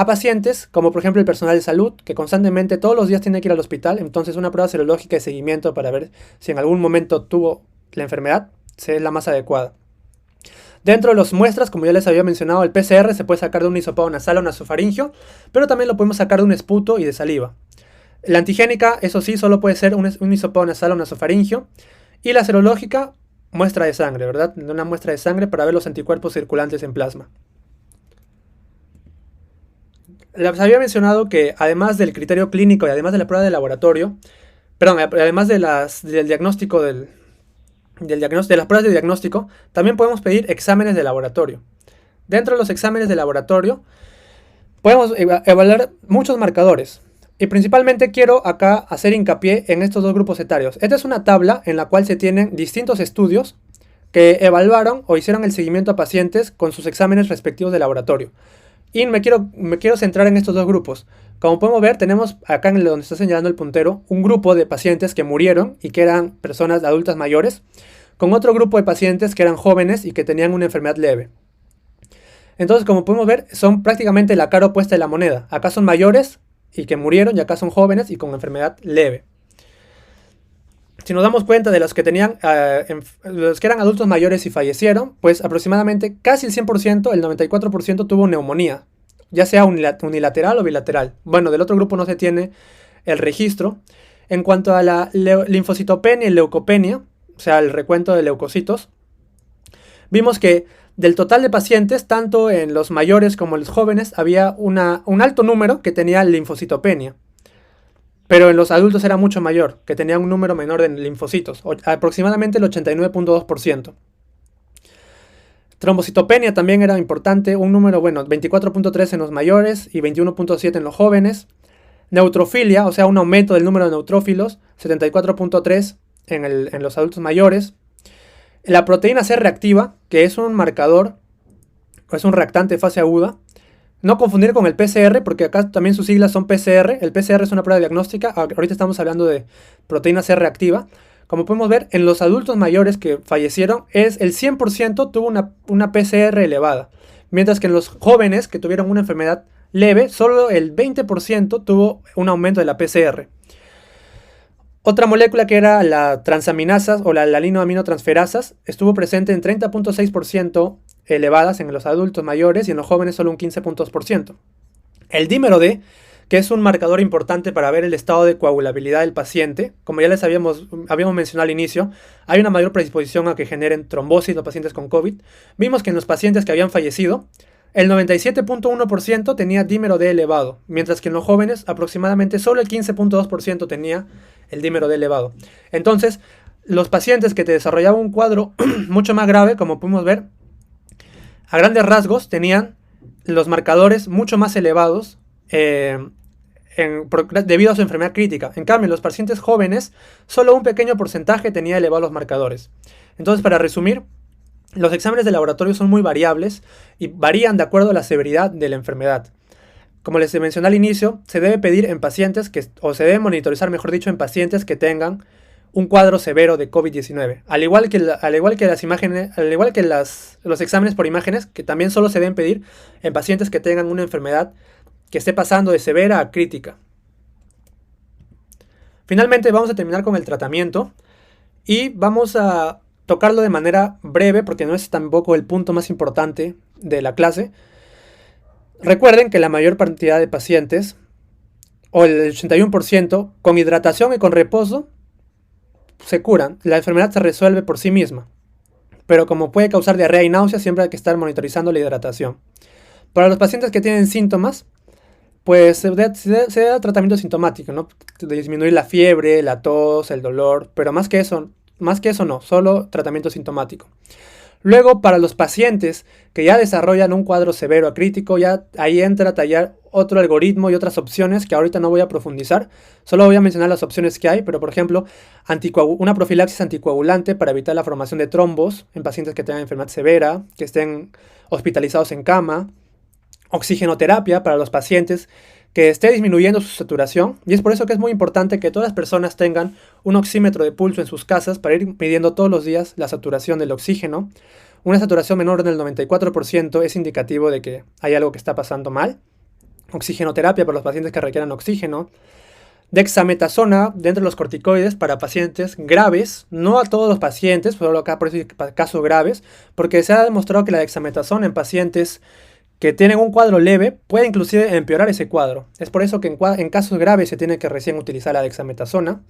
pacientes, como por ejemplo el personal de salud, que constantemente todos los días tiene que ir al hospital, entonces una prueba serológica de seguimiento para ver si en algún momento tuvo la enfermedad es la más adecuada. Dentro de las muestras, como ya les había mencionado, el PCR se puede sacar de un hisopado nasal o nasofaringio, pero también lo podemos sacar de un esputo y de saliva. La antigénica, eso sí, solo puede ser un hisopado nasal o nasofaringio, y la serológica, muestra de sangre, ¿verdad? Una muestra de sangre para ver los anticuerpos circulantes en plasma. Les había mencionado que además del criterio clínico y además de la prueba de laboratorio, perdón, además del diagnóstico de las pruebas de diagnóstico, también podemos pedir exámenes de laboratorio. Dentro de los exámenes de laboratorio, podemos evaluar muchos marcadores. Y principalmente quiero acá hacer hincapié en estos dos grupos etarios. Esta es una tabla en la cual se tienen distintos estudios que evaluaron o hicieron el seguimiento a pacientes con sus exámenes respectivos de laboratorio. Y me quiero centrar en estos dos grupos. Como podemos ver, tenemos acá en donde está señalando el puntero, un grupo de pacientes que murieron y que eran personas adultas mayores, con otro grupo de pacientes que eran jóvenes y que tenían una enfermedad leve. Entonces, como podemos ver, son prácticamente la cara opuesta de la moneda. Acá son mayores y que murieron, y acá son jóvenes y con enfermedad leve. Si nos damos cuenta de los que eran adultos mayores y fallecieron, pues aproximadamente casi el 100%, el 94% tuvo neumonía, ya sea unilateral o bilateral. Bueno, del otro grupo no se tiene el registro. En cuanto a la linfocitopenia y leucopenia, o sea, el recuento de leucocitos, vimos que del total de pacientes, tanto en los mayores como en los jóvenes, había un alto número que tenía linfocitopenia. Pero en los adultos era mucho mayor, que tenía un número menor de linfocitos, aproximadamente el 89.2%. Trombocitopenia también era importante, un número, 24.3 en los mayores y 21.7 en los jóvenes. Neutrofilia, o sea, un aumento del número de neutrófilos, 74.3 en los adultos mayores. La proteína C reactiva, que es un marcador, es un reactante de fase aguda. No confundir con el PCR, porque acá también sus siglas son PCR. El PCR es una prueba diagnóstica. Ahorita estamos hablando de proteína C reactiva. Como podemos ver, en los adultos mayores que fallecieron, el 100% tuvo una PCR elevada. Mientras que en los jóvenes que tuvieron una enfermedad leve, solo el 20% tuvo un aumento de la PCR. Otra molécula que era la transaminasas o la linoaminotransferasas estuvo presente en 30.6% elevadas en los adultos mayores y en los jóvenes solo un 15%. El dímero D, que es un marcador importante para ver el estado de coagulabilidad del paciente, como ya les habíamos mencionado al inicio, hay una mayor predisposición a que generen trombosis los pacientes con COVID. Vimos que en los pacientes que habían fallecido, el 97.1% tenía dímero D elevado, mientras que en los jóvenes aproximadamente solo el 15.2% tenía el dímero D elevado. Entonces, los pacientes que te desarrollaban un cuadro mucho más grave, como pudimos ver, a grandes rasgos tenían los marcadores mucho más elevados debido a su enfermedad crítica. En cambio, en los pacientes jóvenes, solo un pequeño porcentaje tenía elevados los marcadores. Entonces, para resumir, los exámenes de laboratorio son muy variables y varían de acuerdo a la severidad de la enfermedad. Como les mencioné al inicio, se debe pedir en pacientes se debe monitorizar, mejor dicho, en pacientes que tengan un cuadro severo de COVID-19. Al igual que los exámenes por imágenes, que también solo se deben pedir en pacientes que tengan una enfermedad que esté pasando de severa a crítica. Finalmente vamos a terminar con el tratamiento y vamos a tocarlo de manera breve porque no es tampoco el punto más importante de la clase. Recuerden que la mayor cantidad de pacientes, o el 81%, con hidratación y con reposo, se curan. La enfermedad se resuelve por sí misma. Pero como puede causar diarrea y náuseas, siempre hay que estar monitorizando la hidratación. Para los pacientes que tienen síntomas, pues se da tratamiento sintomático, ¿no? De disminuir la fiebre, la tos, el dolor, pero más que eso no, solo tratamiento sintomático. Luego, para los pacientes que ya desarrollan un cuadro severo a crítico, ya ahí entra a tallar otro algoritmo y otras opciones que ahorita no voy a profundizar. Solo voy a mencionar las opciones que hay, pero por ejemplo, una profilaxis anticoagulante para evitar la formación de trombos en pacientes que tengan enfermedad severa, que estén hospitalizados en cama. Oxigenoterapia para los pacientes que esté disminuyendo su saturación, y es por eso que es muy importante que todas las personas tengan un oxímetro de pulso en sus casas para ir midiendo todos los días la saturación del oxígeno. Una saturación menor del 94% es indicativo de que hay algo que está pasando mal. Oxigenoterapia para los pacientes que requieran oxígeno. Dexametasona dentro de los corticoides para pacientes graves, no a todos los pacientes, solo acá por eso casos graves, porque se ha demostrado que la dexametasona en pacientes que tienen un cuadro leve puede inclusive empeorar ese cuadro. Es por eso que en casos graves se tiene que recién utilizar la dexametasona.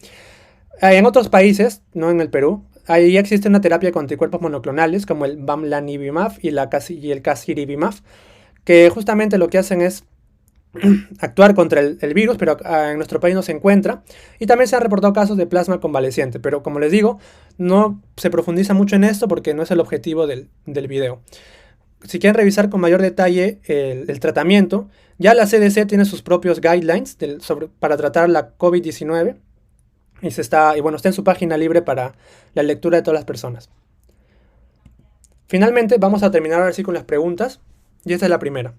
En otros países, no en el Perú, ahí existe una terapia con anticuerpos monoclonales como el bamlanivimab y el casirivimab, que justamente lo que hacen es actuar contra el virus, pero en nuestro país no se encuentra. Y también se han reportado casos de plasma convaleciente, pero como les digo, no se profundiza mucho en esto porque no es el objetivo del video. Si quieren revisar con mayor detalle el tratamiento, ya la CDC tiene sus propios guidelines para tratar la COVID-19 y bueno, está en su página libre para la lectura de todas las personas. Finalmente, vamos a terminar ahora sí con las preguntas, y esta es la primera.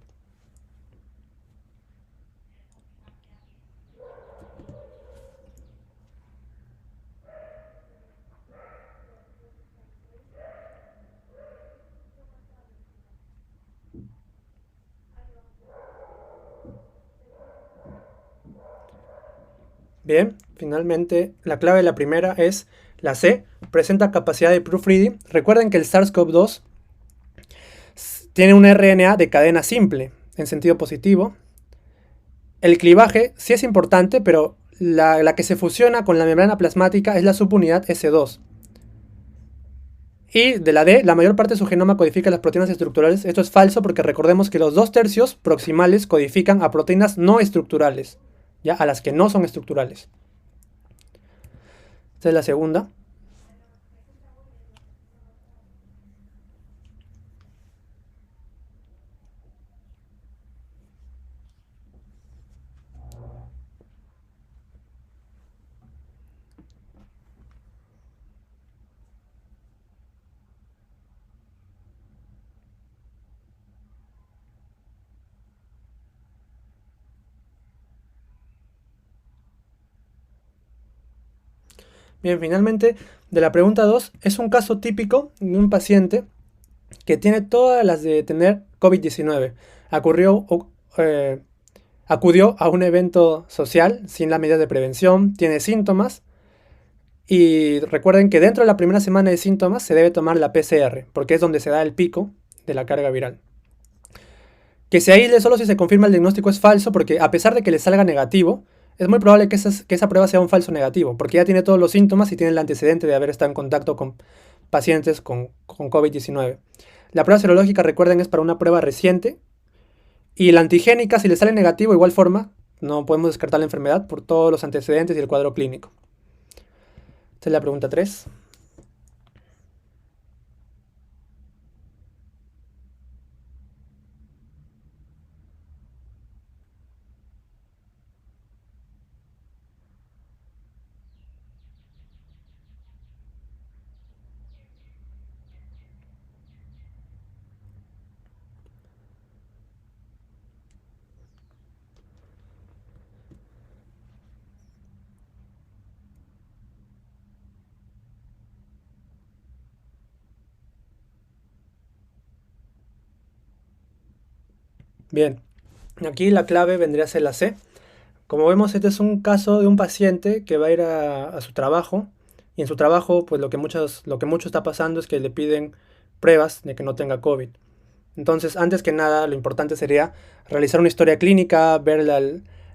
Bien, finalmente la clave de la primera es la C, presenta capacidad de proofreading. Recuerden que el SARS-CoV-2 tiene un RNA de cadena simple, en sentido positivo. El clivaje sí es importante, pero la que se fusiona con la membrana plasmática es la subunidad S2. Y de la D, la mayor parte de su genoma codifica las proteínas estructurales. Esto es falso porque recordemos que los 2/3 proximales codifican a proteínas no estructurales, ya a las que no son estructurales. Esta es la segunda. Bien, finalmente, de la pregunta 2, es un caso típico de un paciente que tiene todas las de tener COVID-19. Eh, acudió a un evento social sin la medida de prevención, tiene síntomas, y recuerden que dentro de la primera semana de síntomas se debe tomar la PCR, porque es donde se da el pico de la carga viral. Que se aísle solo si se confirma el diagnóstico es falso, porque a pesar de que le salga negativo, es muy probable que esa prueba sea un falso negativo, porque ya tiene todos los síntomas y tiene el antecedente de haber estado en contacto con pacientes con COVID-19. La prueba serológica, recuerden, es para una prueba reciente, y la antigénica, si le sale negativo, de igual forma, no podemos descartar la enfermedad por todos los antecedentes y el cuadro clínico. Esta es la pregunta 3. Bien, aquí la clave vendría a ser la C. Como vemos, este es un caso de un paciente que va a ir a su trabajo, y en su trabajo, pues lo que mucho está pasando es que le piden pruebas de que no tenga COVID. Entonces, antes que nada, lo importante sería realizar una historia clínica, ver la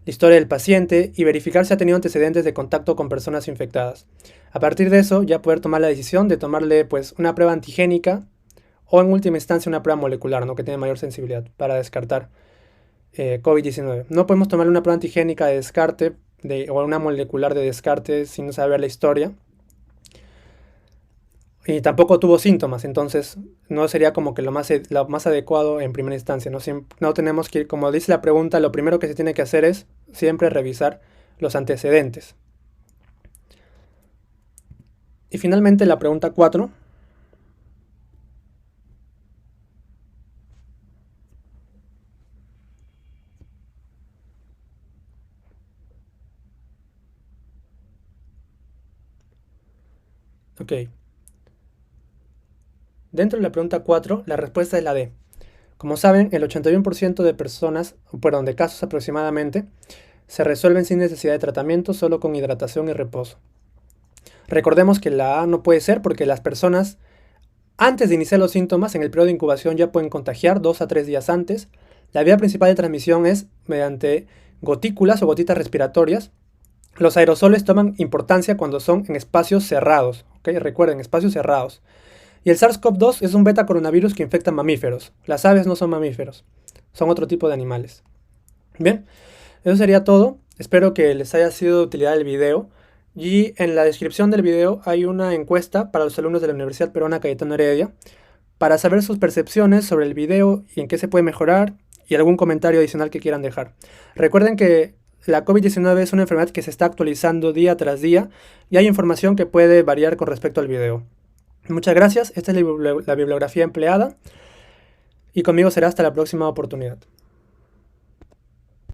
historia del paciente y verificar si ha tenido antecedentes de contacto con personas infectadas. A partir de eso, ya poder tomar la decisión de tomarle pues una prueba antigénica o en última instancia una prueba molecular, ¿no? Que tiene mayor sensibilidad para descartar COVID-19. No podemos tomar una prueba antigénica de descarte o una molecular de descarte sin saber la historia. Y tampoco tuvo síntomas, entonces no sería como que lo más adecuado en primera instancia. No tenemos que ir, como dice la pregunta, lo primero que se tiene que hacer es siempre revisar los antecedentes. Y finalmente la pregunta 4. Ok. Dentro de la pregunta 4, la respuesta es la D. Como saben, el 81% de personas, perdón, de casos aproximadamente, se resuelven sin necesidad de tratamiento, solo con hidratación y reposo. Recordemos que la A no puede ser porque las personas, antes de iniciar los síntomas, en el periodo de incubación ya pueden contagiar 2 a 3 días antes. La vía principal de transmisión es mediante gotículas o gotitas respiratorias. Los aerosoles toman importancia cuando son en espacios cerrados. ¿Okay? Recuerden, espacios cerrados. Y el SARS-CoV-2 es un beta coronavirus que infecta mamíferos. Las aves no son mamíferos, son otro tipo de animales. Bien, eso sería todo. Espero que les haya sido de utilidad el video. Y en la descripción del video hay una encuesta para los alumnos de la Universidad Peruana Cayetano Heredia para saber sus percepciones sobre el video y en qué se puede mejorar y algún comentario adicional que quieran dejar. Recuerden que la COVID-19 es una enfermedad que se está actualizando día tras día y hay información que puede variar con respecto al video. Muchas gracias, esta es la bibliografía empleada y conmigo será hasta la próxima oportunidad.